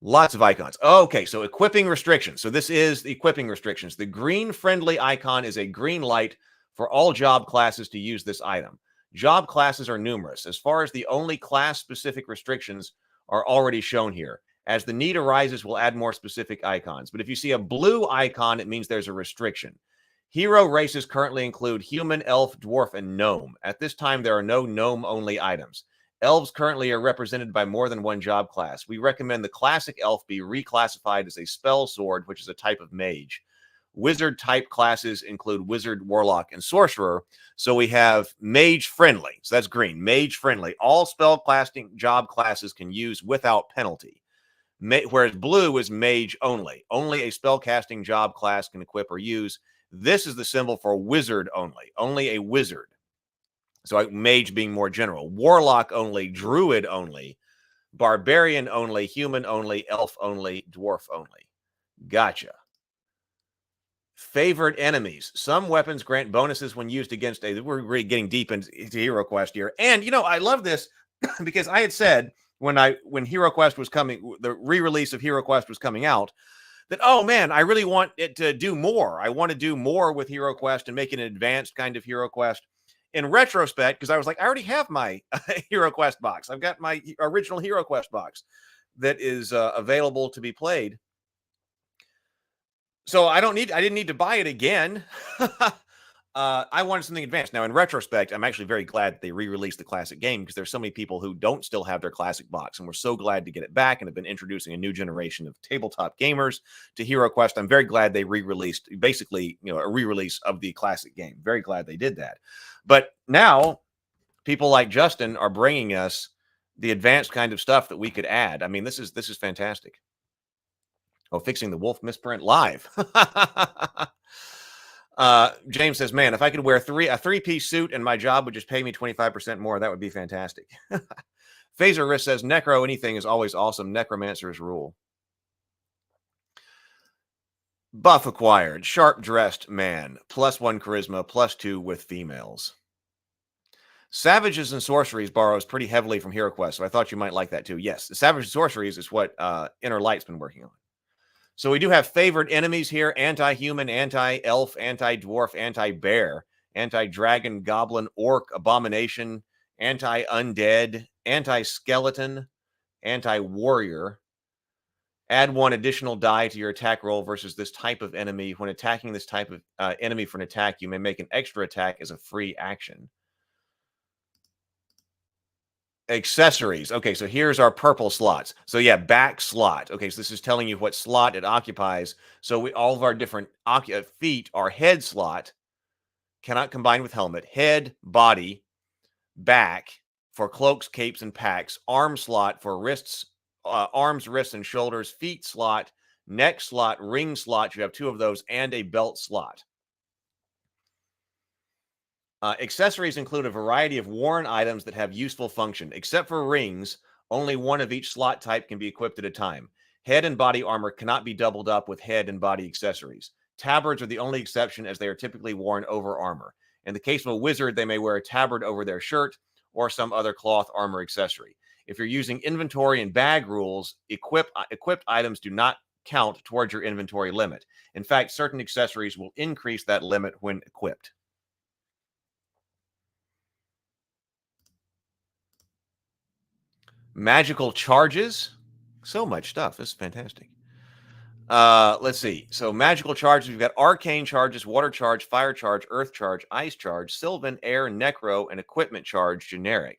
Lots of icons. Okay, so equipping restrictions. So this is the equipping restrictions. The green friendly icon is a green light for all job classes to use this item. Job classes are numerous. As far as the only class-specific restrictions are already shown here. As the need arises, we'll add more specific icons. But if you see a blue icon, it means there's a restriction. Hero races currently include human, elf, dwarf, and gnome. At this time, there are no gnome-only items. Elves currently are represented by more than one job class. We recommend the classic elf be reclassified as a spell sword, which is a type of mage. Wizard type classes include wizard, warlock, and sorcerer. So we have mage friendly. So that's green. Mage friendly. All spell casting job classes can use without penalty. Whereas blue is mage only. Only a spellcasting job class can equip or use. This is the symbol for wizard only. Only a wizard. So mage being more general. Warlock only, druid only, barbarian only, human only, elf only, dwarf only. Gotcha. Favored enemies. Some weapons grant bonuses when used against a... We're really getting deep into HeroQuest here. And, you know, I love this because I had said... when HeroQuest was coming, the re-release of HeroQuest was coming out, that, oh man, I really want it to do more. I want to do more with HeroQuest and make it an advanced kind of HeroQuest. In retrospect, because I was like, I already have my HeroQuest box. I've got my original HeroQuest box that is available to be played. So I didn't need to buy it again. I wanted something advanced. Now, in retrospect, I'm actually very glad they re-released the classic game because there's so many people who don't still have their classic box, and we're so glad to get it back and have been introducing a new generation of tabletop gamers to HeroQuest. I'm very glad they re-released, basically, you know, a re-release of the classic game. Very glad they did that. But now, people like Justin are bringing us the advanced kind of stuff that we could add. I mean, this is fantastic. Oh, fixing the wolf misprint live. James says, man, if I could wear a three-piece suit and my job would just pay me 25% more, that would be fantastic. Phaser Risk says, necro anything is always awesome. Necromancer's rule. Buff acquired. Sharp-dressed man. +1 charisma, +2 with females. Savages and Sorceries borrows pretty heavily from HeroQuest, so I thought you might like that too. Yes, the Savages and Sorceries is what Inner Light's been working on. So we do have favored enemies here: anti-human, anti-elf, anti-dwarf, anti-bear, anti-dragon, goblin, orc, abomination, anti-undead, anti-skeleton, anti-warrior. Add 1 additional die to your attack roll versus this type of enemy. When attacking this type of enemy for an attack, you may make an extra attack as a free action. Accessories. Okay, so here's our purple slots. So yeah, back slot. Okay, so this is telling you what slot it occupies. So all of our different feet are head slot. Cannot combine with helmet. Head, body, back for cloaks, capes, and packs. Arm slot for wrists, arms, wrists, and shoulders. Feet slot, neck slot, ring slot. You have 2 of those, and a belt slot. Accessories include a variety of worn items that have useful function. Except for rings, only 1 of each slot type can be equipped at a time. Head and body armor cannot be doubled up with head and body accessories. Tabards are the only exception, as they are typically worn over armor. In the case of a wizard, they may wear a tabard over their shirt or some other cloth armor accessory. If you're using inventory and bag rules, equipped items do not count towards your inventory limit. In fact, certain accessories will increase that limit when equipped. Magical charges. So much stuff. This is fantastic. Let's see. So magical charges, we've got arcane charges, water charge, fire charge, earth charge, ice charge, sylvan, air, necro, and equipment charge generic.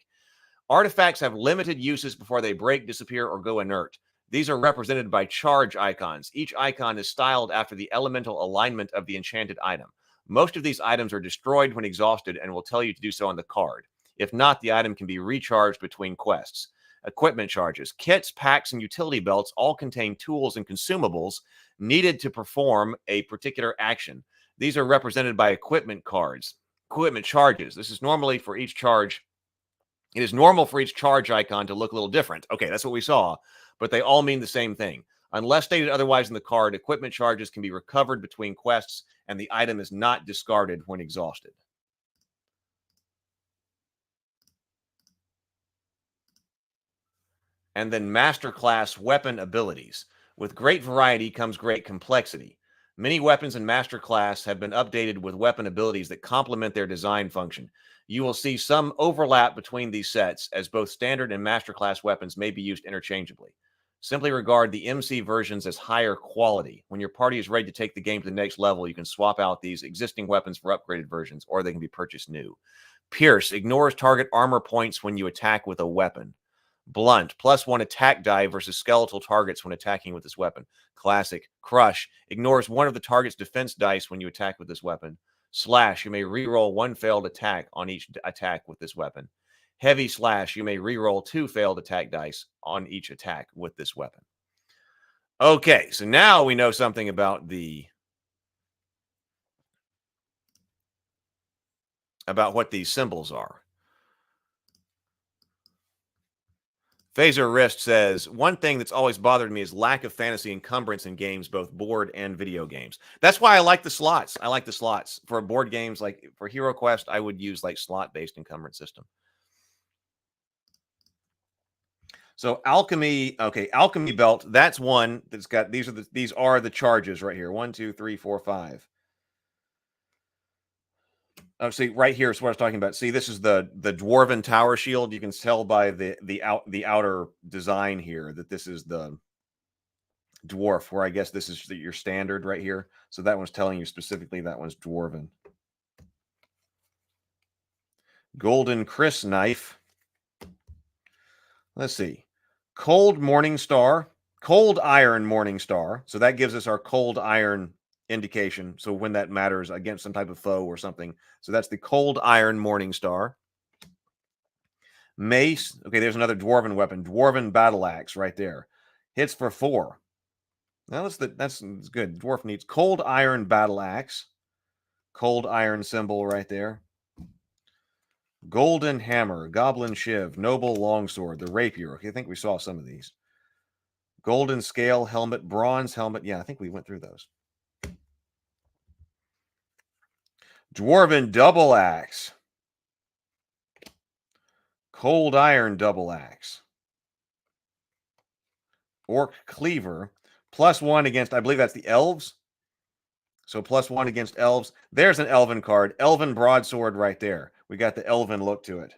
Artifacts have limited uses before they break, disappear, or go inert. These are represented by charge icons. Each icon is styled after the elemental alignment of the enchanted item. Most of these items are destroyed when exhausted and will tell you to do so on the card. If not, the item can be recharged between quests. Equipment charges. Kits, packs, and utility belts all contain tools and consumables needed to perform a particular action. These are represented by equipment cards. Equipment charges. This is normally for each charge. It is normal for each charge icon to look a little different. Okay, that's what we saw, but they all mean the same thing. Unless stated otherwise in the card, equipment charges can be recovered between quests, and the item is not discarded when exhausted. And then masterclass weapon abilities. With great variety comes great complexity. Many weapons in masterclass have been updated with weapon abilities that complement their design function. You will see some overlap between these sets, as both standard and masterclass weapons may be used interchangeably. Simply regard the MC versions as higher quality. When your party is ready to take the game to the next level, you can swap out these existing weapons for upgraded versions, or they can be purchased new. Pierce ignores target armor points when you attack with a weapon. Blunt, +1 attack die versus skeletal targets when attacking with this weapon. Classic. Crush, ignores one of the target's defense dice when you attack with this weapon. Slash, you may reroll 1 failed attack on each attack with this weapon. Heavy Slash, you may reroll 2 failed attack dice on each attack with this weapon. Okay, so now we know something about what these symbols are. Phaser Wrist says, one thing that's always bothered me is lack of fantasy encumbrance in games, both board and video games. That's why I like the slots. I like the slots. For board games, like for HeroQuest, I would use like slot-based encumbrance system. So Alchemy, okay, Alchemy belt, that's one that's got, these are the charges right here. 1, 2, 3, 4, 5. Oh, see, right here is what I was talking about. See, this is the dwarven tower shield. You can tell by the outer design here that this is the dwarf, where I guess this is your standard right here. So that one's telling you specifically that one's dwarven. Golden Chris knife. Let's see. Cold Morning Star. Cold Iron Morning Star. So that gives us our cold iron indication. So when that matters against some type of foe or something. So that's the Cold Iron Morning Star. Mace. Okay, there's another dwarven weapon. Dwarven battle axe right there. Hits for 4. Now that's good. Dwarf needs Cold Iron battle axe. Cold iron symbol right there. Golden hammer, goblin shiv, noble longsword, the rapier. Okay, I think we saw some of these. Golden scale helmet, bronze helmet. Yeah, I think we went through those. Dwarven double axe. Cold iron double axe. Orc cleaver. +1 against, I believe that's the elves. So +1 against elves. There's an elven card. Elven broadsword right there. We got the elven look to it.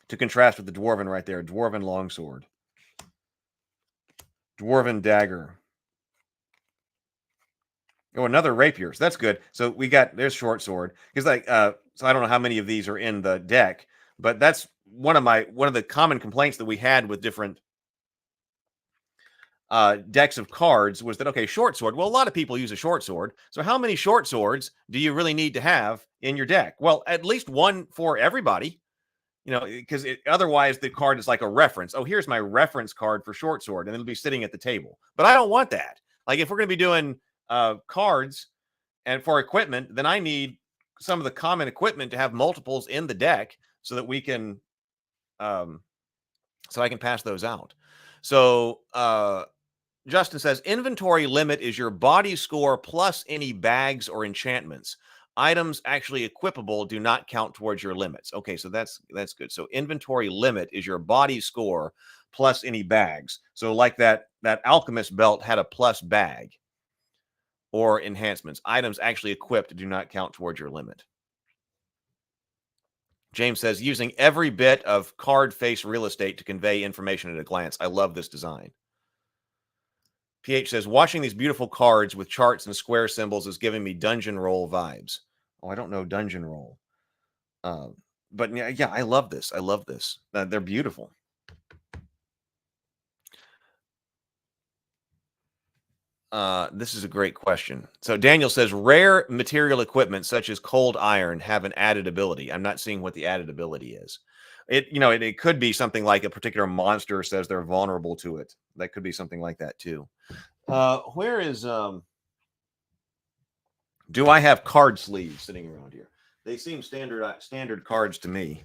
To contrast with the dwarven right there. Dwarven longsword. Dwarven dagger. Oh, another rapier. So that's good. So we got, there's short sword. Because so I don't know how many of these are in the deck, but that's one of the common complaints that we had with different decks of cards was that, okay, short sword. Well, a lot of people use a short sword. So how many short swords do you really need to have in your deck? Well, at least one for everybody, because otherwise the card is like a reference. Oh, here's my reference card for short sword, and it'll be sitting at the table. But I don't want that. Like if we're going to be doing cards and for equipment, then I need some of the common equipment to have multiples in the deck so that we can, so I can pass those out. So, Justin says inventory limit is your body score plus any bags or enchantments. Items actually equipable do not count towards your limits. Okay, so that's good. So inventory limit is your body score plus any bags. So like that Alchemist belt had a plus bag or enhancements. Items actually equipped do not count towards your limit. James says using every bit of card face real estate to convey information at a glance. I love this design. PH says, watching these beautiful cards with charts and square symbols is giving me dungeon roll vibes. Oh, I don't know dungeon roll. But yeah, I love this. I love this. They're beautiful. This is a great question. So Daniel says, rare material equipment such as cold iron have an added ability. I'm not seeing what the added ability is. It could be something like a particular monster says they're vulnerable to it. That could be something like that too. Where is do I have card sleeves sitting around here? They seem standard cards to me.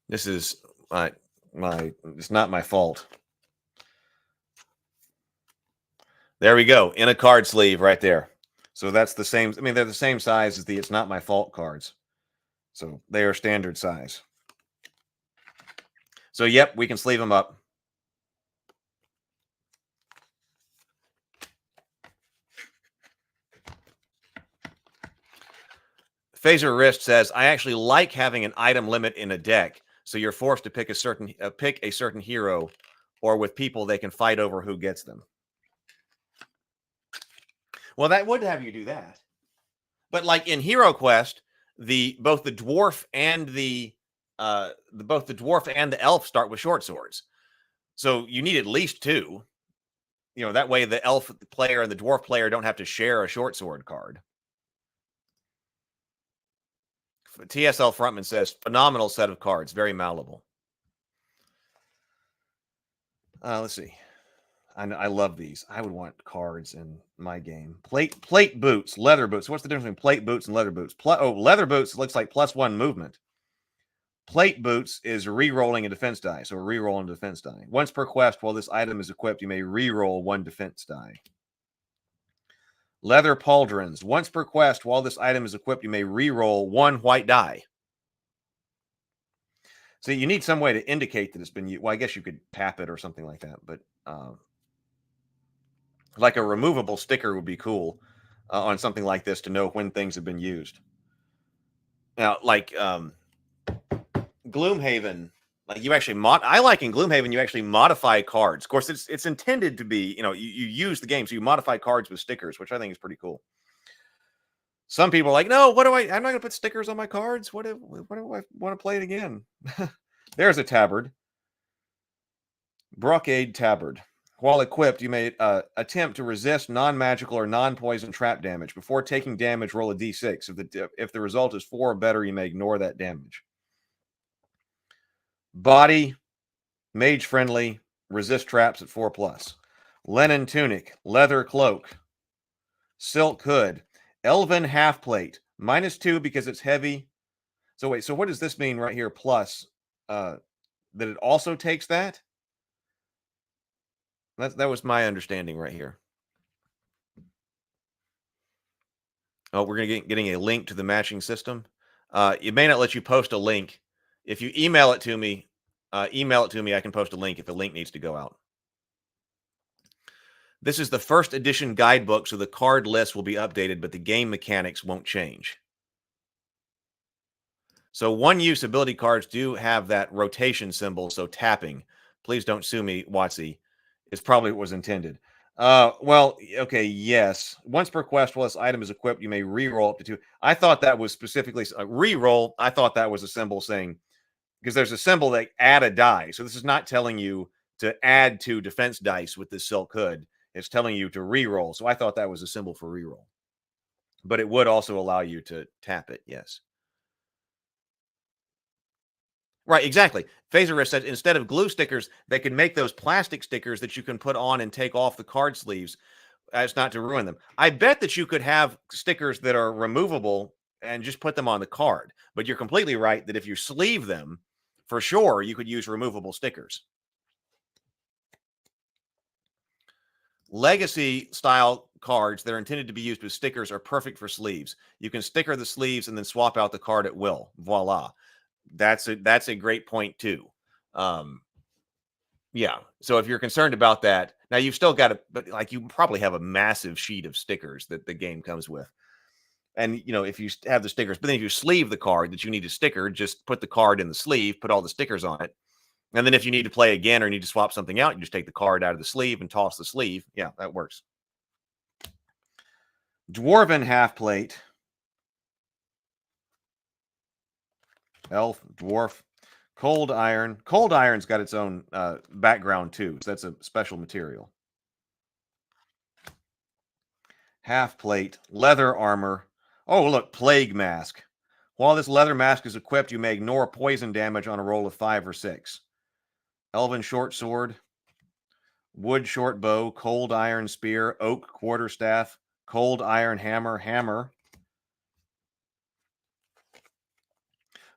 This is it's not my fault. There we go, in a card sleeve right there. So that's the same. I mean, they're the same size as the It's Not My Fault cards. So they are standard size. So yep, we can sleeve them up. Phaser Wrist says, I actually like having an item limit in a deck, so you're forced to pick a certain hero, or with people they can fight over who gets them. Well, that would have you do that. But like in HeroQuest, both the dwarf and the elf start with short swords. So you need at least two. That way the elf player and the dwarf player don't have to share a short sword card. TSL Frontman says, phenomenal set of cards, very malleable. Let's see. I love these. I would want cards in my game. Plate boots, leather boots. What's the difference between plate boots and leather boots? Leather boots looks like +1 movement. Plate boots is re-rolling a defense die, so re-rolling a defense die. Once per quest, while this item is equipped, you may re-roll 1 defense die. Leather pauldrons. Once per quest, while this item is equipped, you may re-roll 1 white die. So you need some way to indicate that it's been used. Well, I guess you could tap it or something like that, but like a removable sticker would be cool on something like this to know when things have been used. Now, like Gloomhaven, like you actually I like in Gloomhaven you actually modify cards. Of course, it's intended to be, you use the game, so you modify cards with stickers, which I think is pretty cool. Some people are like, no, I'm not going to put stickers on my cards. What do I want to play it again? There's a tabard. Brocade tabard. While equipped, you may attempt to resist non-magical or non-poison trap damage. Before taking damage, roll a d6. If the result is 4 or better, you may ignore that damage. Body, mage-friendly, resist traps at 4+. Linen tunic, leather cloak, silk hood, elven half plate, -2 because it's heavy. So wait, so what does this mean right here? Plus, that it also takes that? That was my understanding right here. Oh, we're getting a link to the matching system. It may not let you post a link. If you email it to me, I can post a link if the link needs to go out. This is the first edition guidebook, so the card list will be updated, but the game mechanics won't change. So one-use ability cards do have that rotation symbol, so tapping. Please don't sue me, Watsy. Is probably what was intended. Well, okay, yes. Once per quest, while this item is equipped, you may re-roll up to 2. I thought that was specifically re-roll. I thought that was a symbol saying, because there's a symbol that add a die. So this is not telling you to add 2 defense dice with this silk hood. It's telling you to re-roll. So I thought that was a symbol for re-roll. But it would also allow you to tap it, yes. Right, exactly. Phaser said instead of glue stickers, they could make those plastic stickers that you can put on and take off the card sleeves as not to ruin them. I bet that you could have stickers that are removable and just put them on the card. But you're completely right that if you sleeve them, for sure, you could use removable stickers. Legacy style cards that are intended to be used with stickers are perfect for sleeves. You can sticker the sleeves and then swap out the card at will. Voila. That's a great point too. Yeah. So if you're concerned about that, now you've still got to, but like you probably have a massive sheet of stickers that the game comes with. And if you have the stickers, but then if you sleeve the card that you need to sticker, just put the card in the sleeve, put all the stickers on it. And then if you need to play again or need to swap something out, you just take the card out of the sleeve and toss the sleeve. Yeah, that works. Dwarven half plate. Elf, dwarf, cold iron. Cold iron's got its own background too. So that's a special material. Half plate, leather armor. Oh, look, plague mask. While this leather mask is equipped, you may ignore poison damage on a roll of 5 or 6. Elven short sword, wood short bow, cold iron spear, oak quarterstaff, cold iron hammer.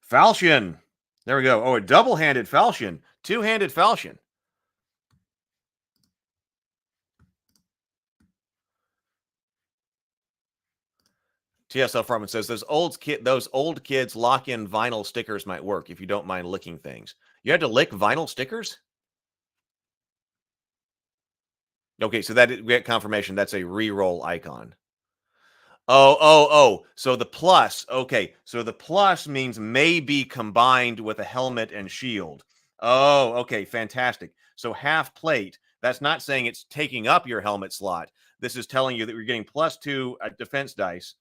Falchion. There we go. Oh, a double-handed falchion. Two-handed falchion. TSL Farman says those old kids lock-in vinyl stickers might work if you don't mind licking things. You had to lick vinyl stickers? Okay, so we get confirmation that's a re-roll icon. Oh. So the plus. Okay, so the plus means may be combined with a helmet and shield. Oh, okay, fantastic. So half plate, that's not saying it's taking up your helmet slot. This is telling you that you're getting +2 defense dice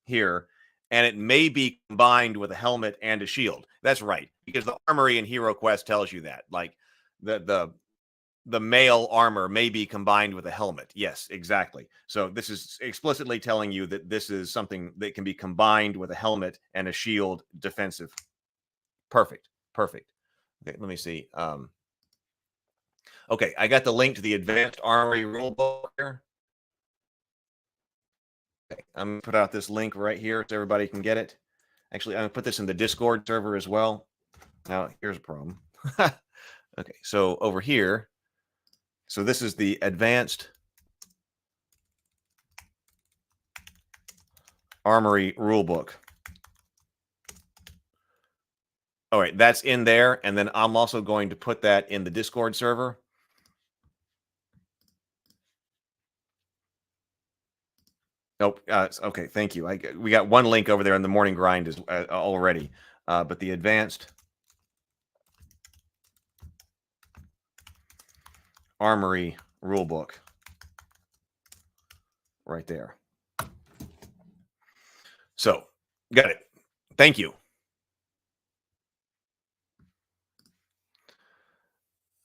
here, and it may be combined with a helmet and a shield. That's right, because the Armory in HeroQuest tells you that. Like the male armor may be combined with a helmet. Yes, exactly. So this is explicitly telling you that this is something that can be combined with a helmet and a shield defensive. Perfect. Okay, let me see. Okay, I got the link to the advanced Armory rulebook here. Okay, I'm going to put out this link right here so everybody can get it. Actually, I'm going to put this in the Discord server as well. Now, here's a problem. Okay, so over here, so this is the advanced Armory rulebook. All right, that's in there. And then I'm also going to put that in the Discord server. Nope. Okay, thank you. We got one link over there in the morning grind is already. But the advanced Armory rulebook right there. So, got it. Thank you.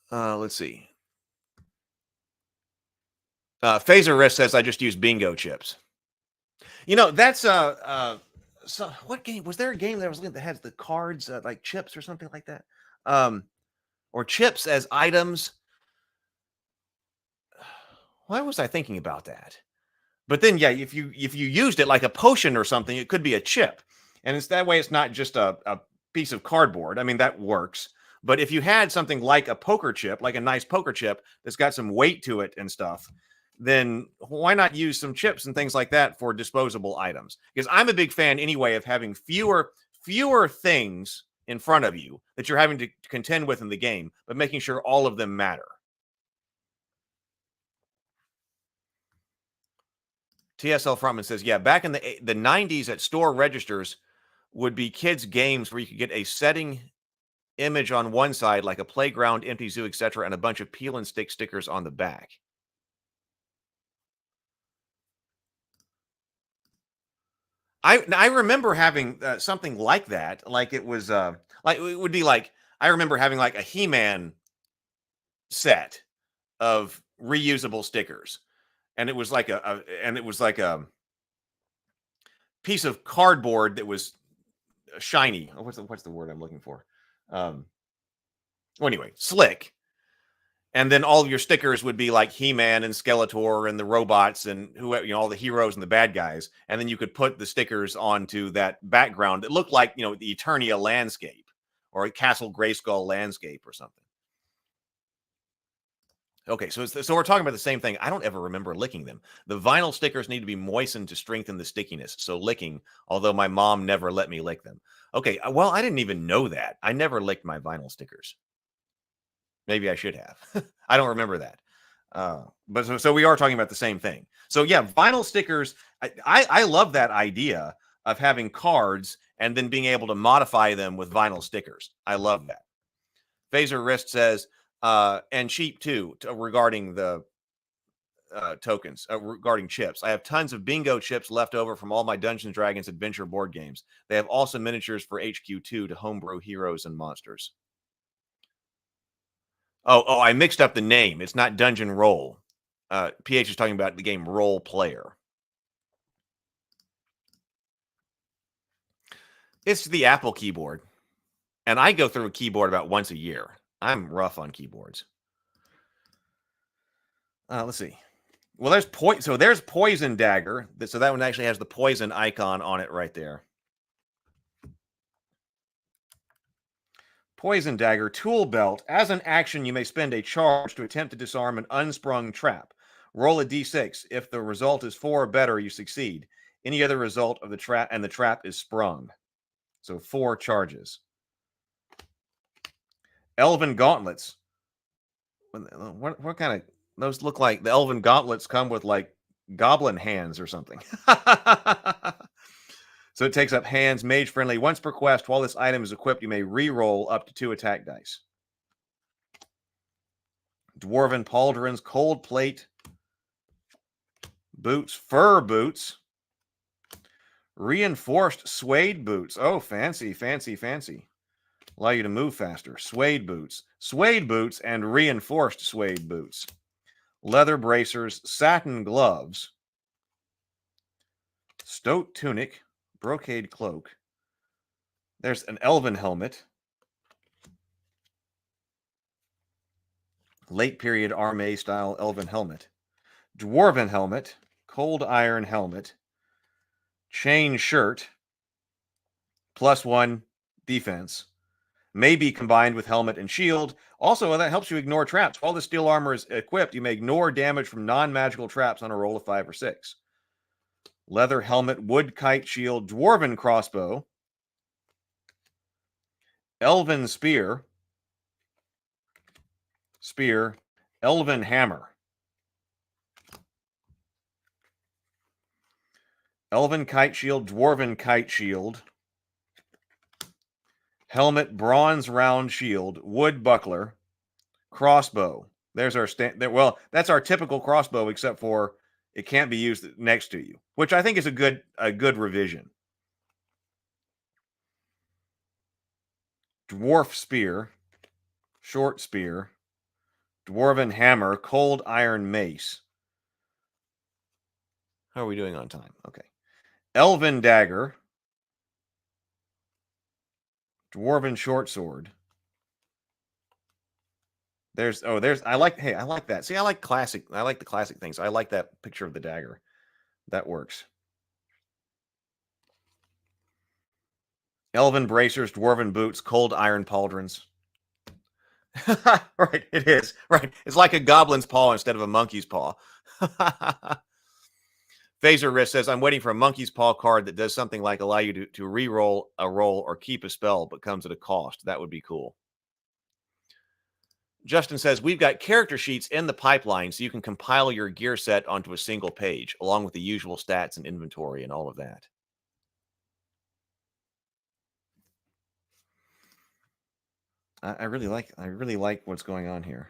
Let's see. Phaser Risk says I just use bingo chips. That's so what game was there? A game that has the cards like chips or something like that, or chips as items. Why was I thinking about that? But then, yeah, if you used it like a potion or something, it could be a chip, and it's that way. It's not just a piece of cardboard. I mean, that works. But if you had something like a poker chip, like a nice poker chip that's got some weight to it and stuff, then why not use some chips and things like that for disposable items? Because I'm a big fan anyway of having fewer things in front of you that you're having to contend with in the game, but making sure all of them matter. TSL Frontman says, yeah, back in the 90s at store registers would be kids' games where you could get a setting image on one side, like a playground, empty zoo, etc., and a bunch of peel and stick stickers on the back. I remember having something like that. Like it was like it would be like I remember having like a He-Man set of reusable stickers, and it was like a piece of cardboard that was shiny. What's the word I'm looking for? Well, anyway, slick. And then all of your stickers would be like He-Man and Skeletor and the robots and all the heroes and the bad guys. And then you could put the stickers onto that background that looked like, the Eternia landscape or a Castle Grayskull landscape or something. Okay, so we're talking about the same thing. I don't ever remember licking them. The vinyl stickers need to be moistened to strengthen the stickiness. So licking, although my mom never let me lick them. Okay, well, I didn't even know that. I never licked my vinyl stickers. Maybe I should have. I don't remember that. But so we are talking about the same thing. So yeah, vinyl stickers. I love that idea of having cards and then being able to modify them with vinyl stickers. I love that. Phaser Wrist says, and cheap too, regarding the tokens, regarding chips. I have tons of bingo chips left over from all my Dungeons & Dragons adventure board games. They have also miniatures for HQ2 to homebrew heroes and monsters. Oh, I mixed up the name. It's not Dungeon Roll. PH is talking about the game Roll Player. It's the Apple keyboard. And I go through a keyboard about once a year. I'm rough on keyboards. Let's see. Well, there's Poison Dagger. So that one actually has the poison icon on it right there. Poison Dagger, Tool Belt. As an action, you may spend a charge to attempt to disarm an unsprung trap. Roll a d6. If the result is 4 or better, you succeed. Any other result of the trap and the trap is sprung. So 4 charges. Elven Gauntlets. What kind of... Those look like... The Elven Gauntlets come with like goblin hands or something. So it takes up hands, mage friendly. Once per quest, while this item is equipped, you may re-roll up to 2 attack dice. Dwarven Pauldrons, Cold Plate, Boots, Fur Boots, Reinforced Suede Boots. Oh, fancy, fancy, fancy. Allow you to move faster. Suede Boots, and Reinforced Suede Boots. Leather Bracers, Satin Gloves, Stoat Tunic, Brocade Cloak. There's an Elven Helmet. Late period Armée style Elven Helmet. Dwarven Helmet. Cold Iron Helmet. Chain Shirt. +1 defense. May be combined with helmet and shield. Also, that helps you ignore traps. While the steel armor is equipped, you may ignore damage from non-magical traps on a roll of 5 or 6. Leather helmet, wood kite shield, dwarven crossbow, elven spear, elven hammer, elven kite shield, dwarven kite shield, helmet, bronze round shield, wood buckler, crossbow. There's our well, that's our typical crossbow, except for it can't be used next to you, which I think is a good revision. Dwarf spear, short spear, dwarven hammer, cold iron mace. How are we doing on time? Okay. Elven dagger, dwarven short sword. I like that. See, I like the classic things. I like that picture of the dagger. That works. Elven bracers, dwarven boots, cold iron pauldrons. Right, it is. Right. It's like a goblin's paw instead of a monkey's paw. Phaser Wrist says, I'm waiting for a monkey's paw card that does something like allow you to re-roll a roll or keep a spell, but comes at a cost. That would be cool. Justin says, we've got character sheets in the pipeline so you can compile your gear set onto a single page, along with the usual stats and inventory and all of that. I really like what's going on here.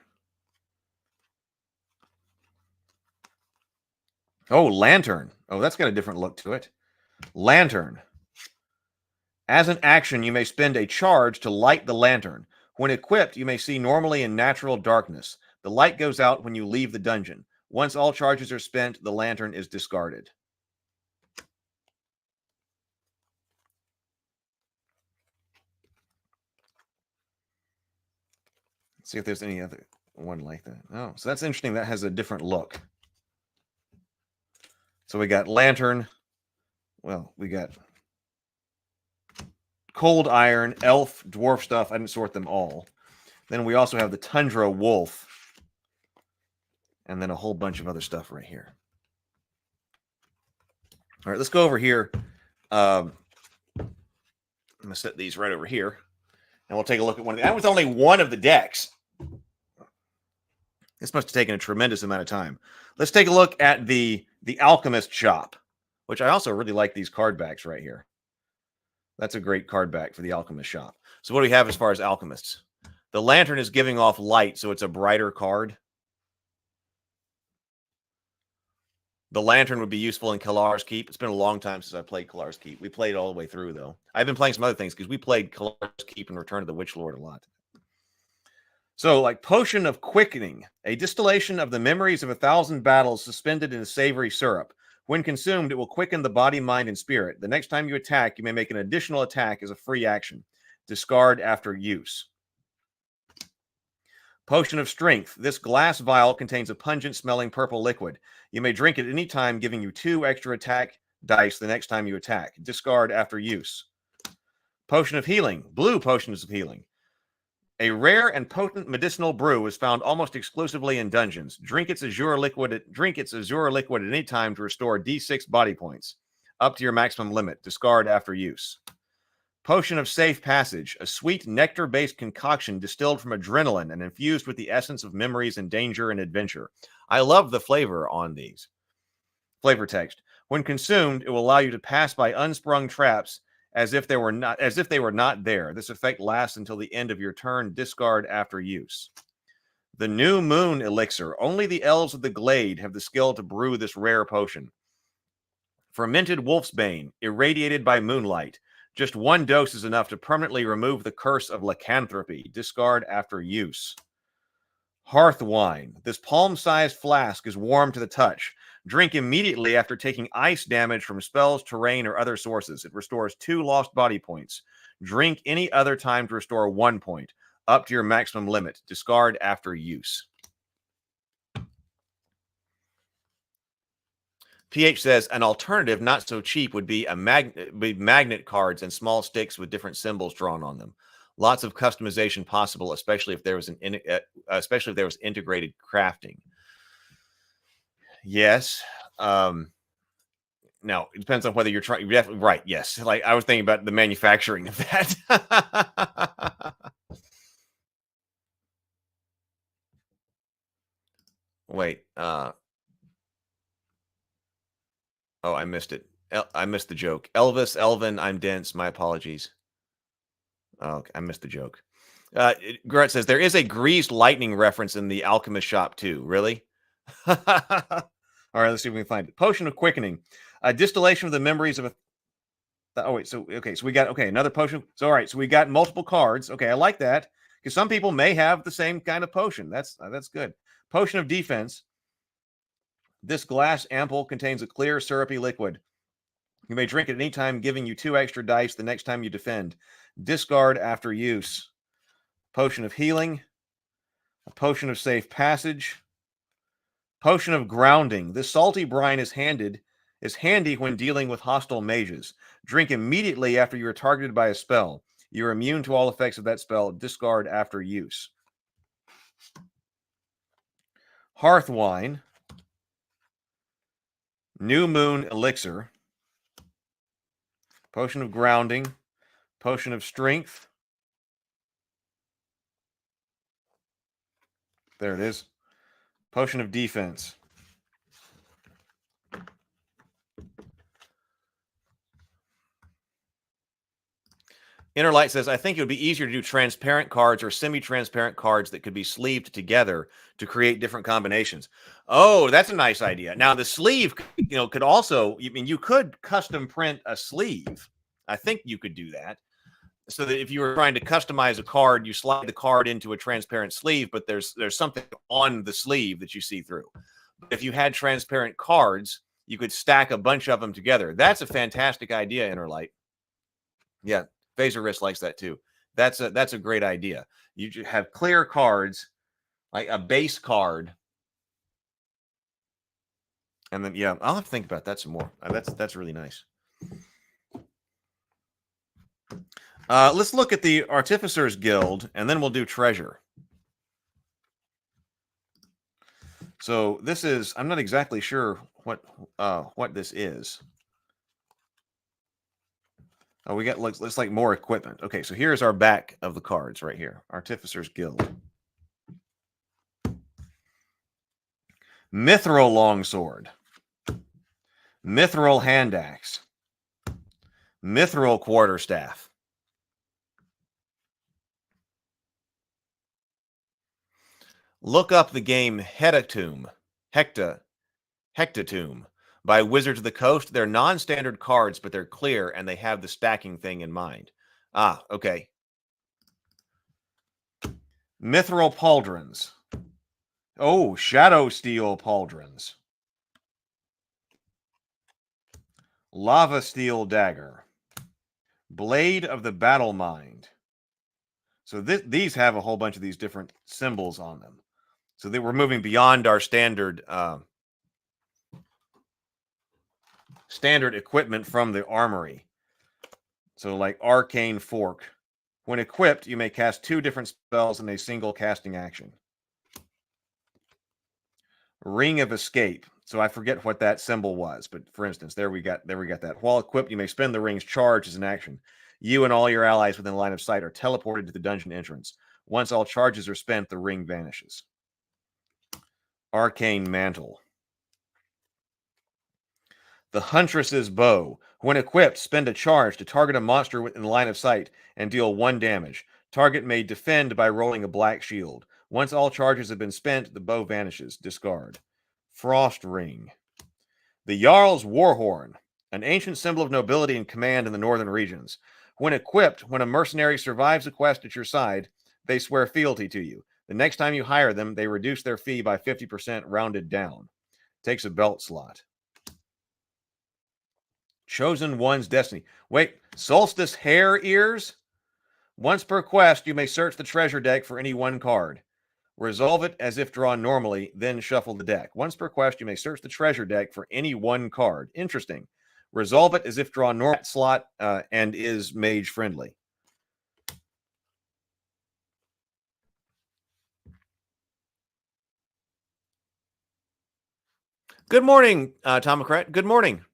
Oh, lantern. Oh, that's got a different look to it. Lantern. As an action, you may spend a charge to light the lantern. When equipped, you may see normally in natural darkness. The light goes out when you leave the dungeon. Once all charges are spent, the lantern is discarded. Let's see if there's any other. one like that. Oh, so that's interesting. That has a different look. So we got Lantern. Well, we got Cold Iron, Elf, Dwarf stuff. I didn't sort them all. Then we also have the Tundra Wolf. And then a whole bunch of other stuff right here. All right, let's go over here. I'm going to set these right over here. And we'll take a look at one of the... That was only one of the decks. This must have taken a tremendous amount of time. Let's take a look at the Alchemist shop, which I also really like these card backs right here. That's a great card back for the Alchemist shop. So what do we have as far as Alchemists? The Lantern is giving off light, so it's a brighter card. The Lantern would be useful in Kalar's Keep. It's been a long time since I played Kalar's Keep. We played all the way through, though. I've been playing some other things because we played Kalar's Keep and Return of the Witch Lord a lot. So, like Potion of Quickening, a distillation of the memories of 1,000 battles suspended in a savory syrup. When consumed, it will quicken the body, mind, and spirit. The next time you attack, you may make an additional attack as a free action. Discard after use. Potion of Strength. This glass vial contains a pungent-smelling purple liquid. You may drink it at any time, giving you 2 extra attack dice the next time you attack. Discard after use. Potion of Healing. Blue Potions of Healing. A rare and potent medicinal brew is found almost exclusively in dungeons. Drink its azure liquid at any time to restore D6 body points, up to your maximum limit. Discard after use. Potion of Safe Passage, a sweet nectar-based concoction distilled from adrenaline and infused with the essence of memories and danger and adventure. I love the flavor on these. Flavor text. When consumed, it will allow you to pass by unsprung traps as if they were not there. This effect lasts until the end of your turn. Discard after use. The New Moon Elixir. Only the elves of the Glade have the skill to brew this rare potion. Fermented Wolfsbane, irradiated by moonlight. Just 1 dose is enough to permanently remove the curse of lycanthropy. Discard after use. Hearth Wine. This palm-sized flask is warm to the touch. Drink immediately after taking ice damage from spells, terrain, or other sources. It restores 2 lost body points. Drink any other time to restore 1 point, up to your maximum limit. Discard after use. PH says an alternative, not so cheap, would be magnet cards and small sticks with different symbols drawn on them. Lots of customization possible, especially if there was integrated crafting. Yes. Now it depends on whether you're trying. Right. Yes. Like I was thinking about the manufacturing of that. Wait. Oh, I missed it. I missed the joke. Elvis, Elvin, I'm dense. My apologies. Oh, okay. I missed the joke. Gret says there is a greased lightning reference in the Alchemist shop too. Really? All right, let's see if we can find it. Potion of Quickening. A distillation of the memories of a... Oh, wait. So we got... another potion. So, all right. So we got multiple cards. Okay, I like that. Because some people may have the same kind of potion. That's good. Potion of Defense. This glass ample contains a clear, syrupy liquid. You may drink it at any time, giving you 2 extra dice the next time you defend. Discard after use. Potion of Healing. A Potion of Safe Passage. Potion of Grounding. This salty brine is handy when dealing with hostile mages. Drink immediately after you are targeted by a spell. You are immune to all effects of that spell. Discard after use. Hearth Wine. New Moon Elixir. Potion of Grounding. Potion of Strength. There it is. Potion of Defense. Innerlight says, I think it would be easier to do transparent cards or semi-transparent cards that could be sleeved together to create different combinations. Oh, that's a nice idea. Now, the sleeve, could also, you could custom print a sleeve. I think you could do that. So that if you were trying to customize a card, you slide the card into a transparent sleeve, but there's something on the sleeve that you see through. But if you had transparent cards, you could stack a bunch of them together. That's a fantastic idea, Innerlight. Yeah. Phaser Wrist likes that too. That's a great idea. You have clear cards like a base card. And then, yeah, I'll have to think about that some more. That's really nice. Let's look at the Artificers Guild, and then we'll do treasure. So this is, I'm not exactly sure what this is. Oh, we got looks like more equipment. Okay, so here's our back of the cards right here. Artificers Guild. Mithril Longsword. Mithril Hand Axe. Mithril Quarterstaff. Look up the game Hectatomb by Wizards of the Coast. They're non-standard cards, but they're clear, and they have the stacking thing in mind. Ah, okay. Mithril Pauldrons. Oh, Shadow Steel Pauldrons. Lava Steel Dagger. Blade of the Battle Mind. So these have a whole bunch of these different symbols on them. So we're moving beyond our standard equipment from the Armory. So like Arcane Fork. When equipped, you may cast 2 different spells in a single casting action. Ring of Escape. So I forget what that symbol was, but for instance, there we got that. While equipped, you may spend the ring's charge as an action. You and all your allies within line of sight are teleported to the dungeon entrance. Once all charges are spent, the ring vanishes. Arcane Mantle. The Huntress's Bow. When equipped, spend a charge to target a monster within line of sight and deal 1 damage. Target may defend by rolling a black shield. Once all charges have been spent, the bow vanishes. Discard. Frost Ring. The Jarl's Warhorn. An ancient symbol of nobility and command in the northern regions. When equipped, when a mercenary survives a quest at your side, they swear fealty to you. The next time you hire them, they reduce their fee by 50% rounded down. Takes a belt slot. Chosen One's Destiny. Wait, Solstice Hair Ears? Once per quest, you may search the treasure deck for any 1 card. Resolve it as if drawn normally, then shuffle the deck. Once per quest, you may search the treasure deck for any 1 card. Interesting. Resolve it as if drawn normal slot and is mage friendly. Good morning, Tomocrat. Good morning.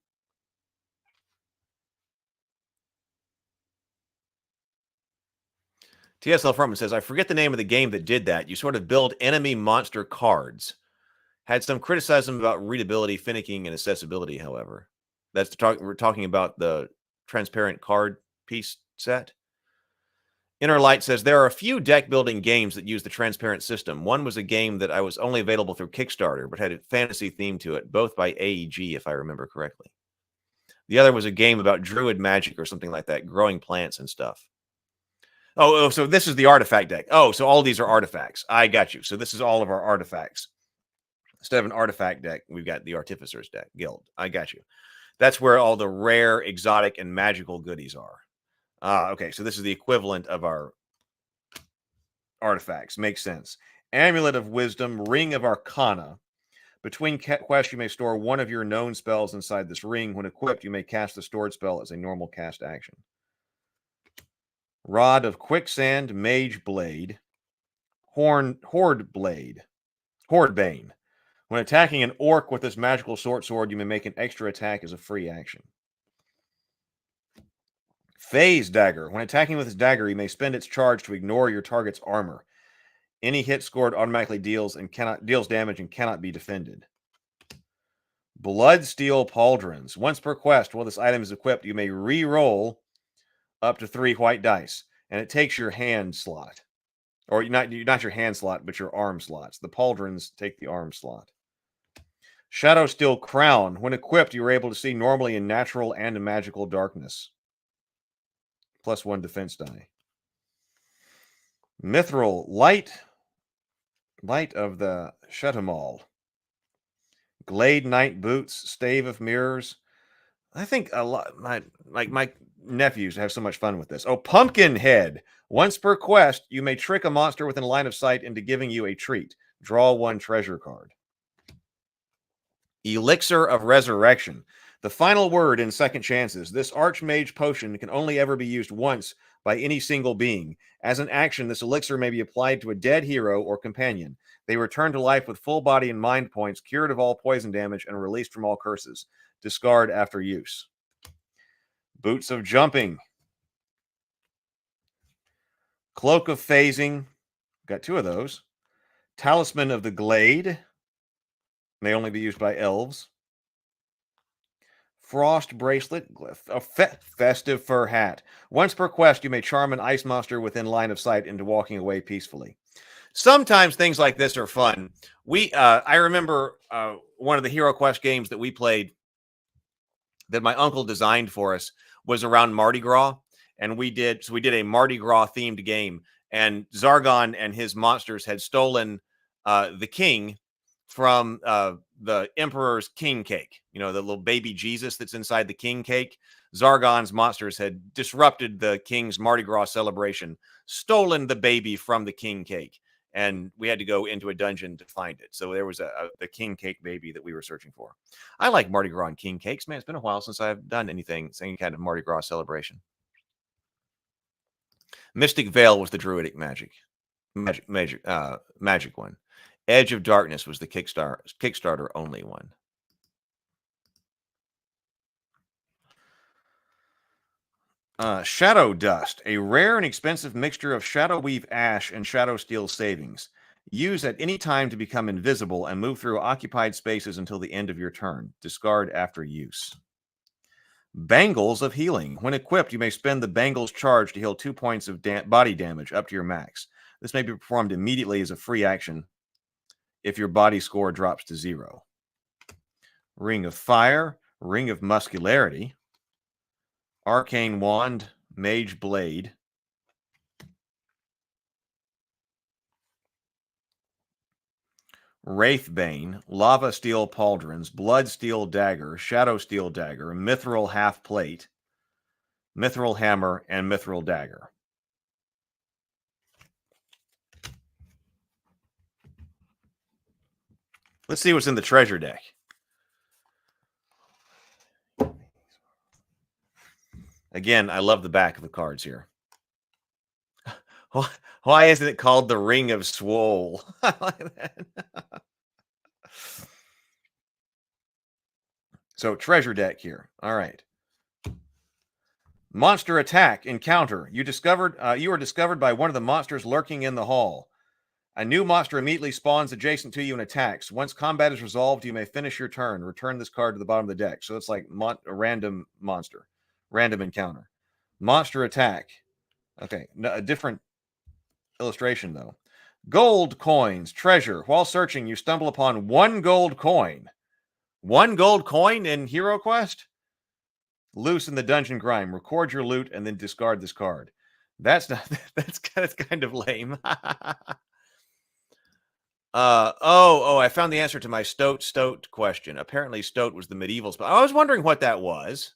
TSL Froman says, I forget the name of the game that did that. You sort of build enemy monster cards. Had some criticism about readability, finicking, and accessibility, however. We're talking about the transparent card piece set. Inner Light says, there are a few deck building games that use the transparent system. One was a game that I was only available through Kickstarter, but had a fantasy theme to it, both by AEG, if I remember correctly. The other was a game about druid magic or something like that, growing plants and stuff. Oh, so this is the artifact deck. Oh, so all these are artifacts. I got you. So this is all of our artifacts. Instead of an artifact deck, we've got the Artificers deck guild. I got you. That's where all the rare, exotic, and magical goodies are. Okay, so this is the equivalent of our artifacts. Makes sense. Amulet of Wisdom, Ring of Arcana. Between quests, you may store 1 of your known spells inside this ring. When equipped, you may cast the stored spell as a normal cast action. Rod of Quicksand, Mage Blade, Horde Bane. When attacking an orc with this magical short sword, you may make an extra attack as a free action. Phase Dagger. When attacking with this dagger, you may spend its charge to ignore your target's armor. Any hit scored automatically deals damage and cannot be defended. Bloodsteel Pauldrons. Once per quest, while this item is equipped, you may re-roll up to 3 white dice, and it takes your hand slot. Or not your hand slot, but your arm slots. The Pauldrons take the arm slot. Shadow Steel Crown. When equipped, you are able to see normally in natural and in magical darkness. +1 defense die. Mithril Light of the Shetamal. Glade Knight Boots, Stave of Mirrors. I think a lot my nephews have so much fun with this. Oh, Pumpkin Head. Once per quest, you may trick a monster within line of sight into giving you a treat. Draw 1 treasure card. Elixir of Resurrection. The final word in Second Chances. This Archmage potion can only ever be used once by any single being. As an action, this elixir may be applied to a dead hero or companion. They return to life with full body and mind points, cured of all poison damage, and released from all curses. Discard after use. Boots of Jumping. Cloak of Phasing. Got 2 of those. Talisman of the Glade. May only be used by elves. Frost Bracelet. A festive Fur Hat. Once per quest, you may charm an ice monster within line of sight into walking away peacefully. Sometimes things like this are fun. I remember one of the HeroQuest games that we played that my uncle designed for us was around Mardi Gras, and we did a Mardi Gras themed game, and Zargon and his monsters had stolen the king from the Emperor's king cake. You know, the little baby Jesus that's inside the king cake. Zargon's monsters had disrupted the king's Mardi Gras celebration, stolen the baby from the king cake, and we had to go into a dungeon to find it. So there was the king cake baby that we were searching for. I like Mardi Gras and king cakes. Man, it's been a while since I've done any kind of Mardi Gras celebration. Mystic Veil was the druidic magic one. Edge of Darkness was the Kickstarter only one. Shadow Dust, a rare and expensive mixture of Shadow Weave Ash and Shadow Steel savings. Use at any time to become invisible and move through occupied spaces until the end of your turn. Discard after use. Bangles of Healing. When equipped, you may spend the Bangles charge to heal 2 points of body damage up to your max. This may be performed immediately as a free action if your body score drops to 0. Ring of Fire, Ring of Muscularity, Arcane Wand, Mage Blade, Wraithbane, Lava Steel Pauldrons, Blood Steel Dagger, Shadow Steel Dagger, Mithril Half Plate, Mithril Hammer, and Mithril Dagger. Let's see what's in the treasure deck. Again, I love the back of the cards here. Why isn't it called the Ring of Swole? I like that. So, treasure deck here. All right. Monster Attack Encounter. You are discovered by one of the monsters lurking in the hall. A new monster immediately spawns adjacent to you and attacks. Once combat is resolved, you may finish your turn. Return this card to the bottom of the deck. So it's like a random monster. Random encounter. Monster Attack. Okay, a different illustration, though. Gold coins. Treasure. While searching, you stumble upon 1 gold coin. 1 gold coin in HeroQuest? Loose in the dungeon grind. Record your loot and then discard this card. That's kind of lame. I found the answer to my Stoat question. Apparently, Stoat was the medieval spell. I was wondering what that was.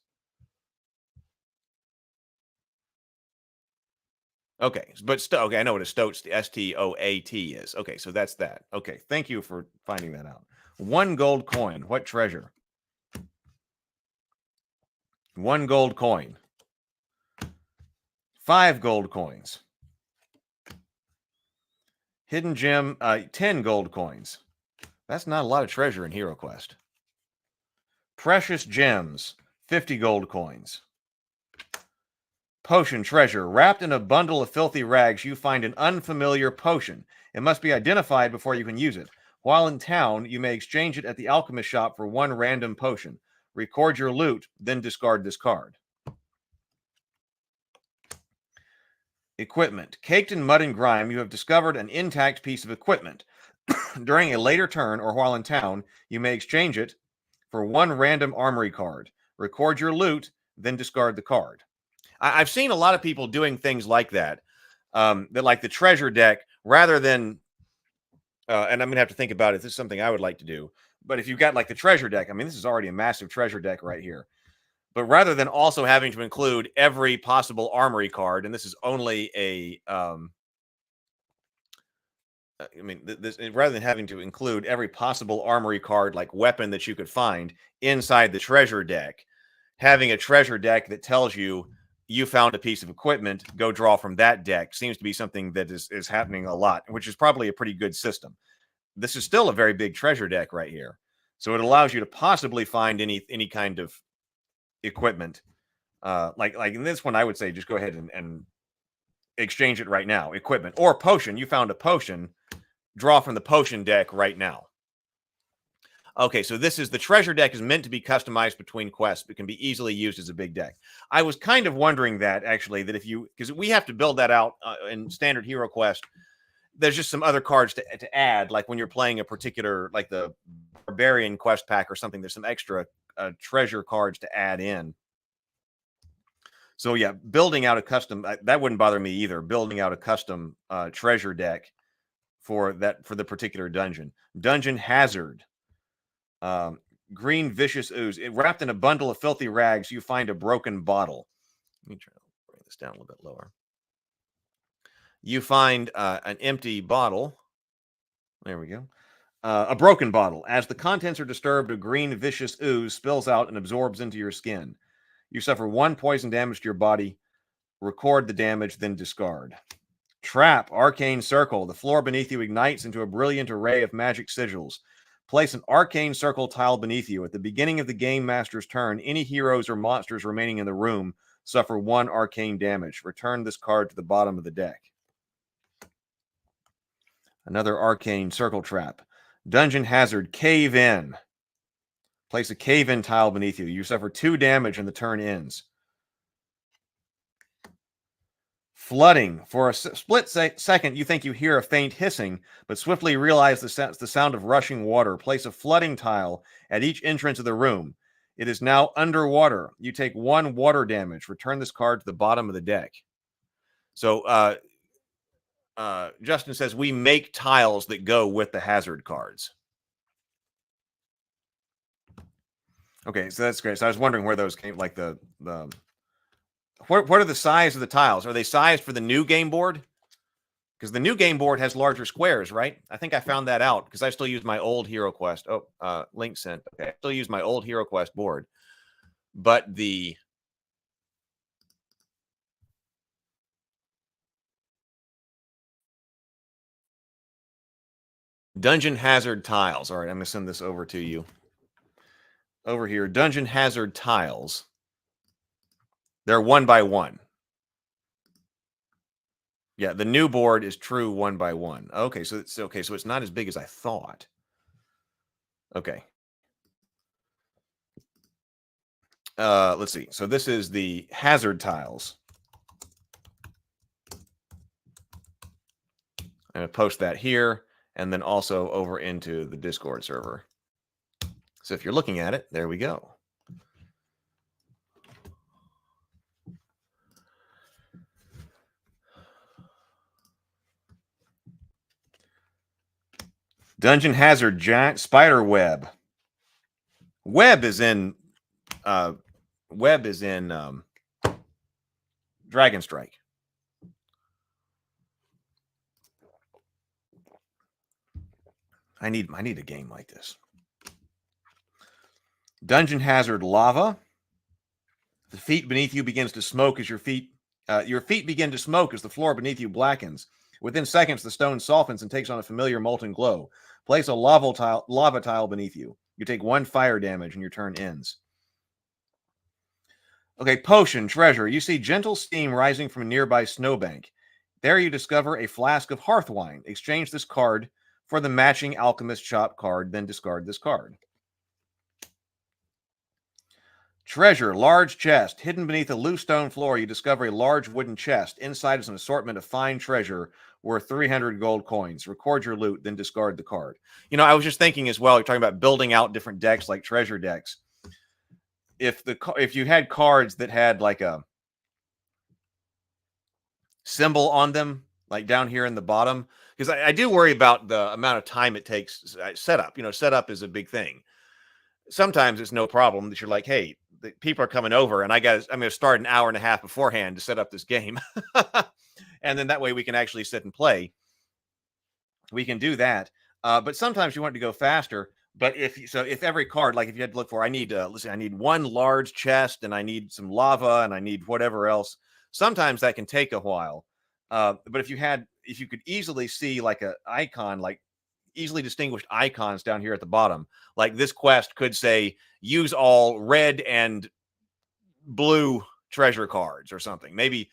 Okay, but okay, I know what a Stoat, S-T-O-A-T is. Okay, so that's that. Okay, thank you for finding that out. 1 gold coin. What treasure? 1 gold coin. 5 gold coins. Hidden gem, 10 gold coins. That's not a lot of treasure in HeroQuest. Precious gems, 50 gold coins. Potion treasure. Wrapped in a bundle of filthy rags, you find an unfamiliar potion. It must be identified before you can use it. While in town, you may exchange it at the Alchemist shop for 1 random potion. Record your loot, then discard this card. Equipment. Caked in mud and grime, you have discovered an intact piece of equipment. During a later turn or while in town, you may exchange it for 1 random armory card. Record your loot, then discard the card. I've seen a lot of people doing things like that, that like the treasure deck, rather than, and I'm going to have to think about it. This is something I would like to do. But if you've got like the treasure deck, I mean, this is already a massive treasure deck right here. But rather than also having to include every possible armory card, and this is only a I mean, this rather than having to include every possible armory card, like weapon that you could find inside the treasure deck, having a treasure deck that tells you you found a piece of equipment, go draw from that deck, seems to be something that is happening a lot, which is probably a pretty good system. This is still a very big treasure deck right here, so it allows you to possibly find any kind of equipment. Like in this one, I would say just go ahead and exchange it right now. Equipment or potion. You found a potion. Draw from the potion deck right now. Okay, so this is the treasure deck is meant to be customized between quests, but can be easily used as a big deck. I was kind of wondering that actually, that if you, because we have to build that out in standard HeroQuest. There's just some other cards to add, like when you're playing a particular, like the Barbarian quest pack or something. There's some extra treasure cards to add in. So yeah, building out a custom, that wouldn't bother me either. Building out a custom treasure deck for the particular dungeon. Dungeon Hazard. Green vicious ooze. Wrapped in a bundle of filthy rags, you find a broken bottle. Let me try to bring this down a little bit lower. You find an empty bottle. There we go. A broken bottle. As the contents are disturbed, a green vicious ooze spills out and absorbs into your skin. You suffer 1 poison damage to your body. Record the damage, then discard. Trap, arcane circle. The floor beneath you ignites into a brilliant array of magic sigils. Place an arcane circle tile beneath you. At the beginning of the game master's turn, any heroes or monsters remaining in the room suffer 1 arcane damage. Return this card to the bottom of the deck. Another arcane circle trap. Dungeon Hazard, cave in. Place a cave in tile beneath you. You suffer 2 damage and the turn ends. Flooding. For a split second, you think you hear a faint hissing, but swiftly realize the sound of rushing water. Place a flooding tile at each entrance of the room. It is now underwater. You take 1 water damage. Return this card to the bottom of the deck. So, Justin says we make tiles that go with the hazard cards. Okay, so that's great. So I was wondering where those came, like the what are the size of the tiles? Are they sized for the new game board? Because the new game board has larger squares, right? I think I found that out because I still use my old HeroQuest. Oh, link sent. Okay, I still use my old HeroQuest board, but the Dungeon Hazard tiles. All right, I'm going to send this over to you. Over here, Dungeon Hazard tiles. They're 1 by 1. Yeah, the new board is true 1 by 1. Okay, so it's not as big as I thought. Okay. Let's see. So this is the hazard tiles. I'm going to post that here and then also over into the Discord server. So if you're looking at it, there we go. Dungeon Hazard giant spider web. Web is in Dragon Strike. I need a game like this. Dungeon Hazard lava. The feet beneath you begins to smoke as your feet begin to smoke as the floor beneath you blackens. Within seconds, the stone softens and takes on a familiar molten glow. Place a lava tile beneath you. You take 1 fire damage and your turn ends. Okay, potion, treasure. You see gentle steam rising from a nearby snowbank. There you discover a flask of hearth wine. Exchange this card for the matching Alchemist shop card, then discard this card. Treasure, large chest. Hidden beneath a loose stone floor, you discover a large wooden chest. Inside is an assortment of fine treasure worth 300 gold coins. Record your loot, then discard the card. You know, I was just thinking as well, you're talking about building out different decks like treasure decks. If you had cards that had like a symbol on them, like down here in the bottom, because I do worry about the amount of time it takes setup. You know, setup is a big thing. Sometimes it's no problem that you're like, hey, the people are coming over and I'm going to start an hour and a half beforehand to set up this game. And then that way we can actually sit and play. we can do that. But sometimes you want to go faster. But if every card, like if you had to look for, I need, let's see, I need one large chest and I need some lava and I need whatever else. Sometimes that can take a while. But if you could easily see like a icon, like easily distinguished icons down here at the bottom, like this quest could say, use all red and blue treasure cards or something. Maybe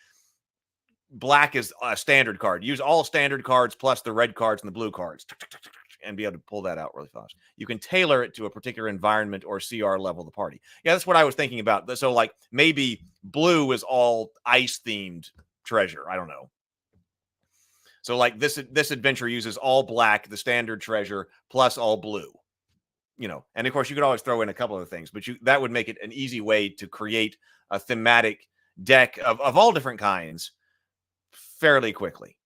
black is a standard card. Use all standard cards plus the red cards and the blue cards and be able to pull that out really fast. You can tailor it to a particular environment or CR level of the party. Yeah, that's what I was thinking about. So like maybe blue is all ice themed treasure. I don't know. So like this adventure uses all black, the standard treasure, plus all blue. You know, and of course you could always throw in a couple of things, but that would make it an easy way to create a thematic deck of all different kinds fairly quickly.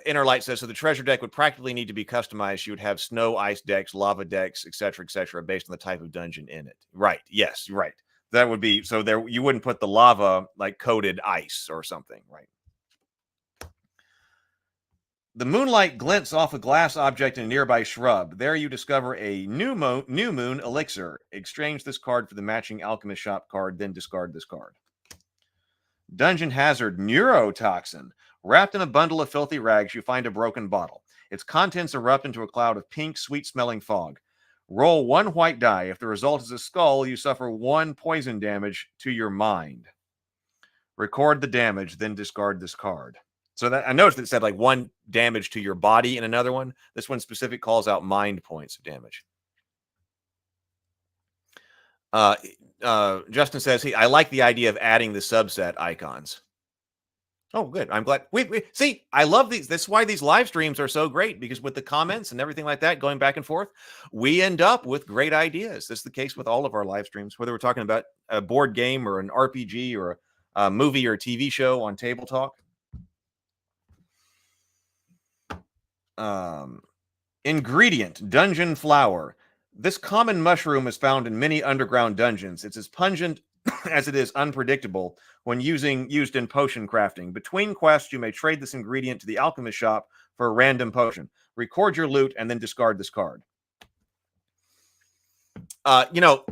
Inner Light says, so the treasure deck would practically need to be customized. You would have snow, ice decks, lava decks, etc., based on the type of dungeon in it. Right. Yes, right. That would be, so there, you wouldn't put the lava like coated ice or something, right? The moonlight glints off a glass object in a nearby shrub. There you discover a new moon elixir. Exchange this card for the matching Alchemist shop card, then discard this card. Dungeon hazard neurotoxin. Wrapped in a bundle of filthy rags, you find a broken bottle. Its contents erupt into a cloud of pink, sweet-smelling fog. Roll one white die. If the result is a skull, you suffer 1 poison damage to your mind. Record the damage, then discard this card. So that I noticed it said like 1 damage to your body in another one. This one specific calls out mind points of damage. Justin says, I like the idea of adding the subset icons. Oh, good. I'm glad. We see, I love these. That's why these live streams are so great, because with the comments and everything like that going back and forth, we end up with great ideas. This is the case with all of our live streams, whether we're talking about a board game or an RPG or a movie or a TV show on Table Talk. Ingredient, dungeon flower. This common mushroom is found in many underground dungeons. It's as pungent as it is unpredictable when used in potion crafting. Between quests, you may trade this ingredient to the Alchemist shop for a random potion. Record your loot and then discard this card. You know,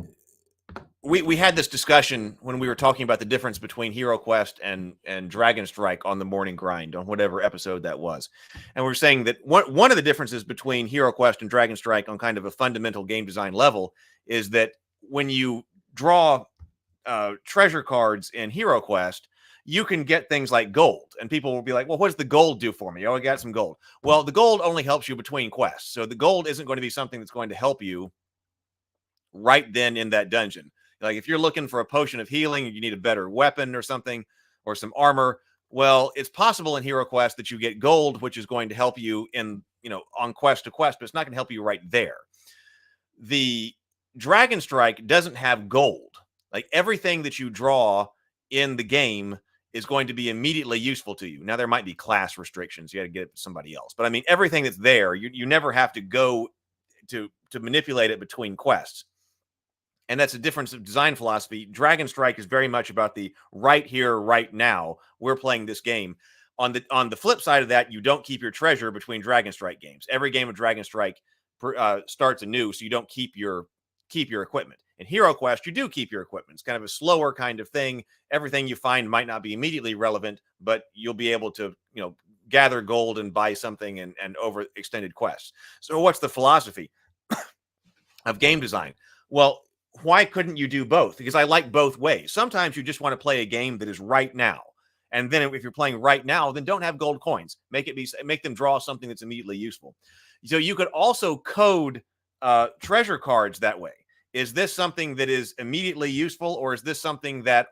we had this discussion when we were talking about the difference between HeroQuest and Dragon Strike on the morning grind, on whatever episode that was. And we were saying that one of the differences between HeroQuest and Dragon Strike on kind of a fundamental game design level is that when you draw treasure cards in HeroQuest, you can get things like gold. And people will be like, well, what does the gold do for me? Oh, I got some gold. Well, the gold only helps you between quests. So the gold isn't going to be something that's going to help you right then in that dungeon. Like if you're looking for a potion of healing, you need a better weapon or something, or some armor. Well, it's possible in HeroQuest that you get gold, which is going to help you in, you know, on quest to quest, but it's not going to help you right there. The Dragon Strike doesn't have gold. Like everything that you draw in the game is going to be immediately useful to you. Now, there might be class restrictions. You got to get it to somebody else. But I mean, everything that's there, you never have to go to manipulate it between quests. And that's a difference of design philosophy. Dragon Strike is very much about the right here, right now. We're playing this game. On the flip side of that, you don't keep your treasure between Dragon Strike games. Every game of Dragon Strike starts anew, so you don't keep your equipment. In HeroQuest, you do keep your equipment. It's kind of a slower kind of thing. Everything you find might not be immediately relevant, but you'll be able to, you know, gather gold and buy something and over extended quests. So what's the philosophy of game design? Well, why couldn't you do both? Because I like both ways. Sometimes you just want to play a game that is right now. And then if you're playing right now, then don't have gold coins. Make them draw something that's immediately useful. So you could also code treasure cards that way. Is this something that is immediately useful, or is this something that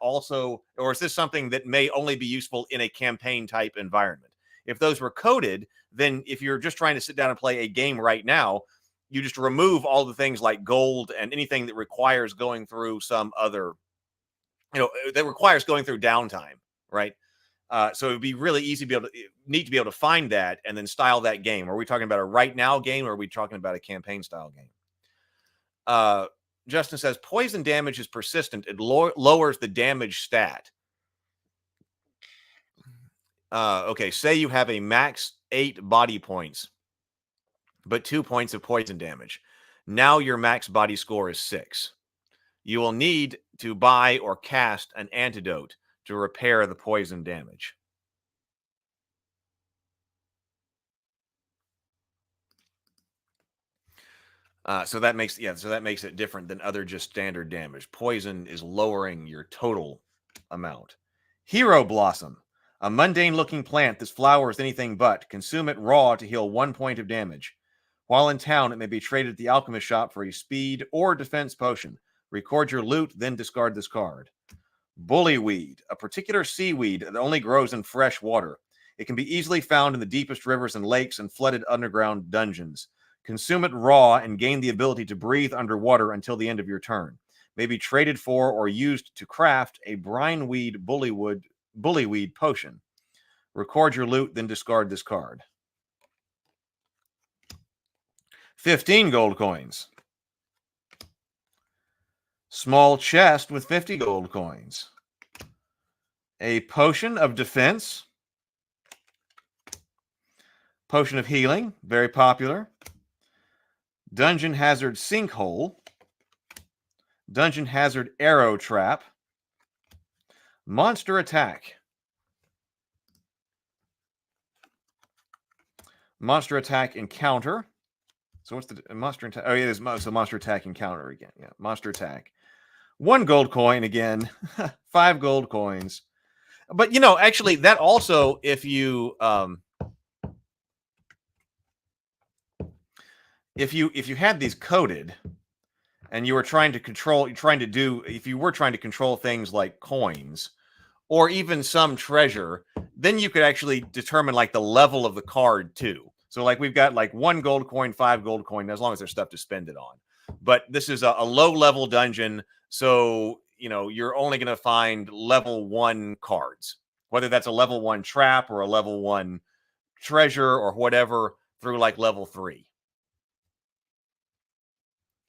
may only be useful in a campaign type environment? If those were coded, then if you're just trying to sit down and play a game right now, you just remove all the things like gold and anything that requires going through some other, you know, that requires going through downtime, right? So it would be really easy to be able to find that and then style that game. Are we talking about a right now game, or are we talking about a campaign style game? Justin says, poison damage is persistent. It lowers the damage stat. Okay, say you have a max 8 body points. but 2 points of poison damage. Now your max body score is 6. You will need to buy or cast an antidote to repair the poison damage. So that makes it different than other just standard damage. Poison is lowering your total amount. Hero Blossom, a mundane-looking plant. This flowers anything but. Consume it raw to heal 1 point of damage. While in town, it may be traded at the Alchemist shop for a speed or defense potion. Record your loot, then discard this card. Bullyweed, a particular seaweed that only grows in fresh water. It can be easily found in the deepest rivers and lakes and flooded underground dungeons. Consume it raw and gain the ability to breathe underwater until the end of your turn. May be traded for or used to craft a brineweed bullyweed potion. Record your loot, then discard this card. 15 gold coins. Small chest with 50 gold coins. A potion of defense. Potion of healing, very popular. Dungeon Hazard Sinkhole. Dungeon Hazard Arrow Trap. Monster Attack. Monster Attack Encounter. So what's the monster attack? Oh, yeah, it's a monster attack encounter again. Yeah, monster attack. 1 gold coin again. 5 gold coins. But actually, that also, if you had these coded, and you were trying to control things like coins, or even some treasure, then you could actually determine like the level of the card too. So like we've got like 1 gold coin, 5 gold coin, as long as there's stuff to spend it on. But this is a low level dungeon, so you're only going to find level 1 cards, whether that's a level 1 trap or a level 1 treasure or whatever, through like level 3.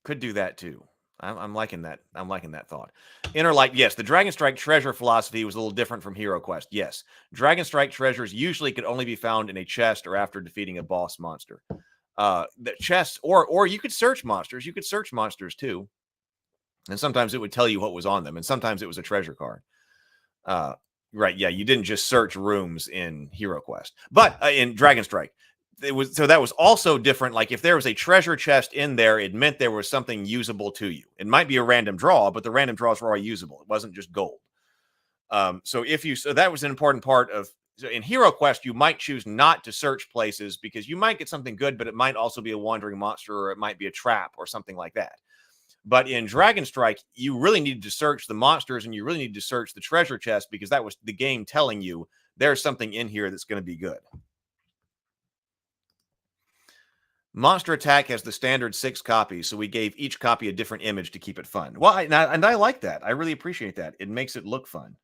Could do that too. I'm liking that. I'm liking that thought. Inner Light, yes. The Dragon Strike treasure philosophy was a little different from HeroQuest. Yes. Dragon Strike treasures usually could only be found in a chest or after defeating a boss monster. The chests, or you could search monsters. You could search monsters too. And sometimes it would tell you what was on them. And sometimes it was a treasure card. Right. Yeah. You didn't just search rooms in HeroQuest, but in Dragon Strike. That was also different. Like if there was a treasure chest in there, it meant there was something usable to you. It might be a random draw, but the random draws were all usable. It wasn't just gold. So that was an important part of. So in HeroQuest, you might choose not to search places because you might get something good, but it might also be a wandering monster, or it might be a trap or something like that. But in Dragon Strike, you really needed to search the monsters and you really needed to search the treasure chest because that was the game telling you there's something in here that's going to be good. Monster Attack has the standard 6 copies, so we gave each copy a different image to keep it fun. Well, and I like that. I really appreciate that. It makes it look fun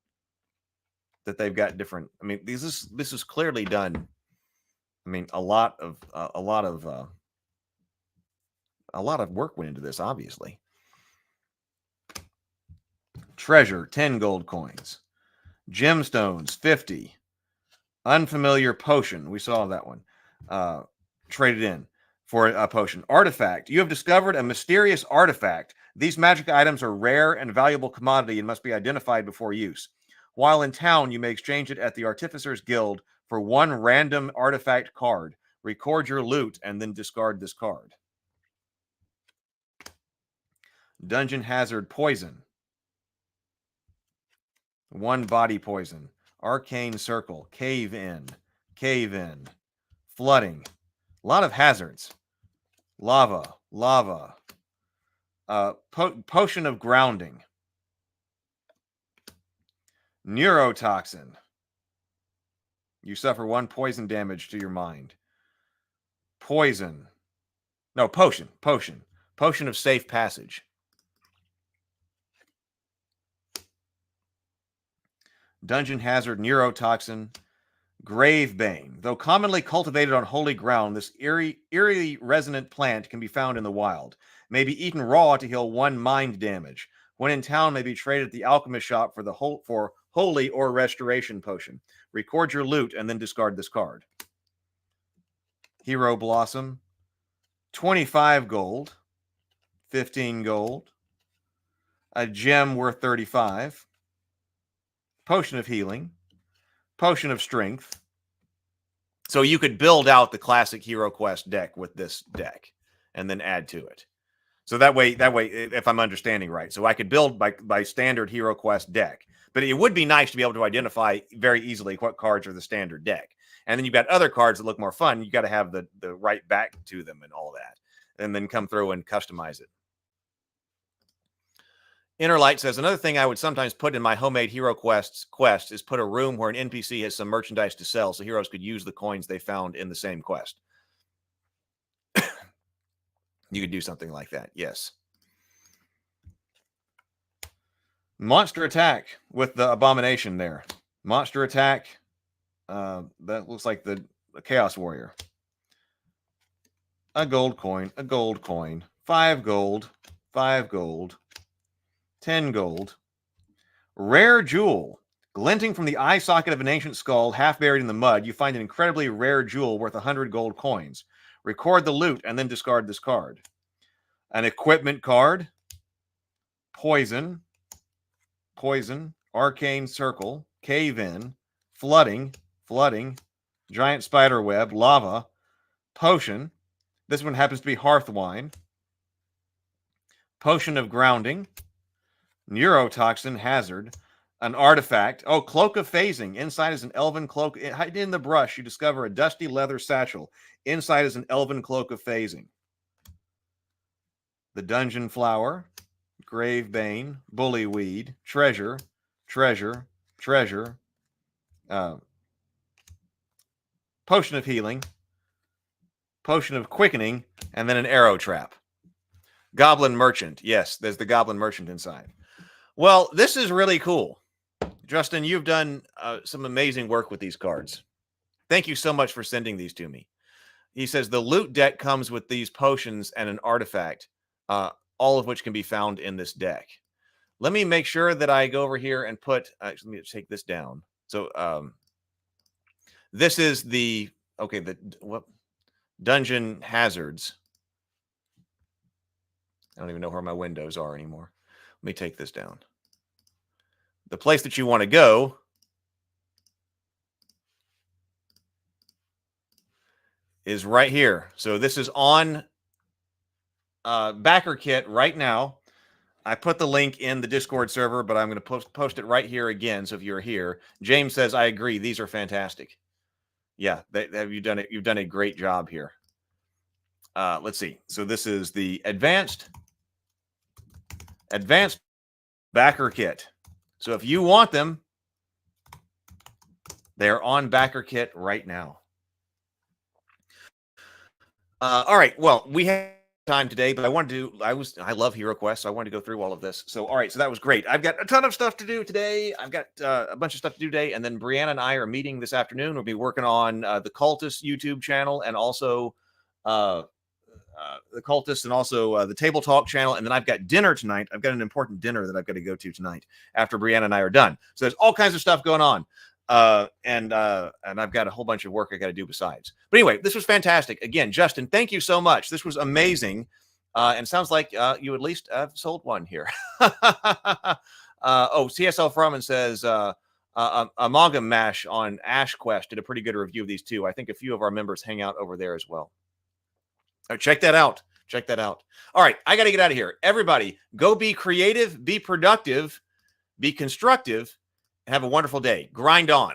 that they've got different. I mean, this is clearly done. I mean, a lot of work went into this, obviously. Treasure, 10 gold coins. Gemstones, 50. Unfamiliar potion. We saw that one. Traded in for a potion. Artifact. You have discovered a mysterious artifact. These magic items are rare and valuable commodity and must be identified before use. While in town, you may exchange it at the Artificer's Guild for 1 random artifact card. Record your loot and then discard this card. Dungeon Hazard Poison. 1 body poison. Arcane Circle. Cave in. Cave in. Flooding. A lot of hazards. Lava. Potion of grounding. Neurotoxin. You suffer 1 poison damage to your mind. Potion. Potion of safe passage. Dungeon Hazard Neurotoxin. Gravebane. Though commonly cultivated on holy ground, this eerily resonant plant can be found in the wild. May be eaten raw to heal 1 mind damage. When in town, may be traded at the Alchemist shop for holy or restoration potion. Record your loot and then discard this card. Hero Blossom. 25 gold, 15 gold, a gem worth 35, potion of healing, potion of strength. So you could build out the classic HeroQuest deck with this deck and then add to it. So that way, if I'm understanding right, so I could build by standard HeroQuest deck, but it would be nice to be able to identify very easily what cards are the standard deck. And then you've got other cards that look more fun. You got to have the right back to them and all that, and then come through and customize it. Innerlight says, another thing I would sometimes put in my homemade HeroQuest quest is put a room where an NPC has some merchandise to sell so heroes could use the coins they found in the same quest. You could do something like that, yes. Monster attack with the abomination there. Monster attack. That looks like the Chaos Warrior. A gold coin, 5 gold, 5 gold, 10 gold. Rare jewel. Glinting from the eye socket of an ancient skull, half buried in the mud, you find an incredibly rare jewel worth 100 gold coins. Record the loot and then discard this card. An equipment card. Poison. Arcane circle. Cave in. Flooding. Giant spider web. Lava. Potion. This one happens to be Hearthwine. Potion of grounding. Neurotoxin hazard. An artifact. Oh, Cloak of Phasing. Inside is an elven cloak. Hidden in the brush, you discover a dusty leather satchel. Inside is an elven cloak of phasing. The Dungeon Flower. Gravebane. Bullyweed. Treasure. Potion of Healing. Potion of Quickening. And then an arrow trap. Goblin Merchant. Yes, there's the Goblin Merchant inside. Well, this is really cool. Justin, you've done some amazing work with these cards. Thank you so much for sending these to me. He says the loot deck comes with these potions and an artifact, all of which can be found in this deck. Let me make sure that I go over here and put, actually, let me take this down. So this is the Dungeon Hazards. I don't even know where my windows are anymore. Let me take this down. The place that you want to go is right here. So this is on Backer Kit right now. I put the link in the Discord server, but I'm going to post it right here again. So if you're here, James says, I agree. These are fantastic. Yeah, you've done it. You've done a great job here. Let's see. So this is the advanced Backer Kit. So if you want them, they're on Backer Kit right now. All right. Well, we have time today, but I love HeroQuest, so I wanted to go through all of this. So, all right. So that was great. I've got a ton of stuff to do today. I've got a bunch of stuff to do today. And then Brianna and I are meeting this afternoon. We'll be working on the Cultist YouTube channel and also the Cultist and also the Table Talk channel. And then I've got dinner tonight. I've got an important dinner that I've got to go to tonight after Brianna and I are done. So there's all kinds of stuff going on. And I've got a whole bunch of work I got to do besides. But anyway, this was fantastic. Again, Justin, thank you so much. This was amazing. And sounds like you at least have sold one here. CSL Froman says Amalgam Mash on Ash Quest did a pretty good review of these too. I think a few of our members hang out over there as well. Check that out. All right, I got to get out of here. Everybody, go be creative, be productive, be constructive, and have a wonderful day. Grind on.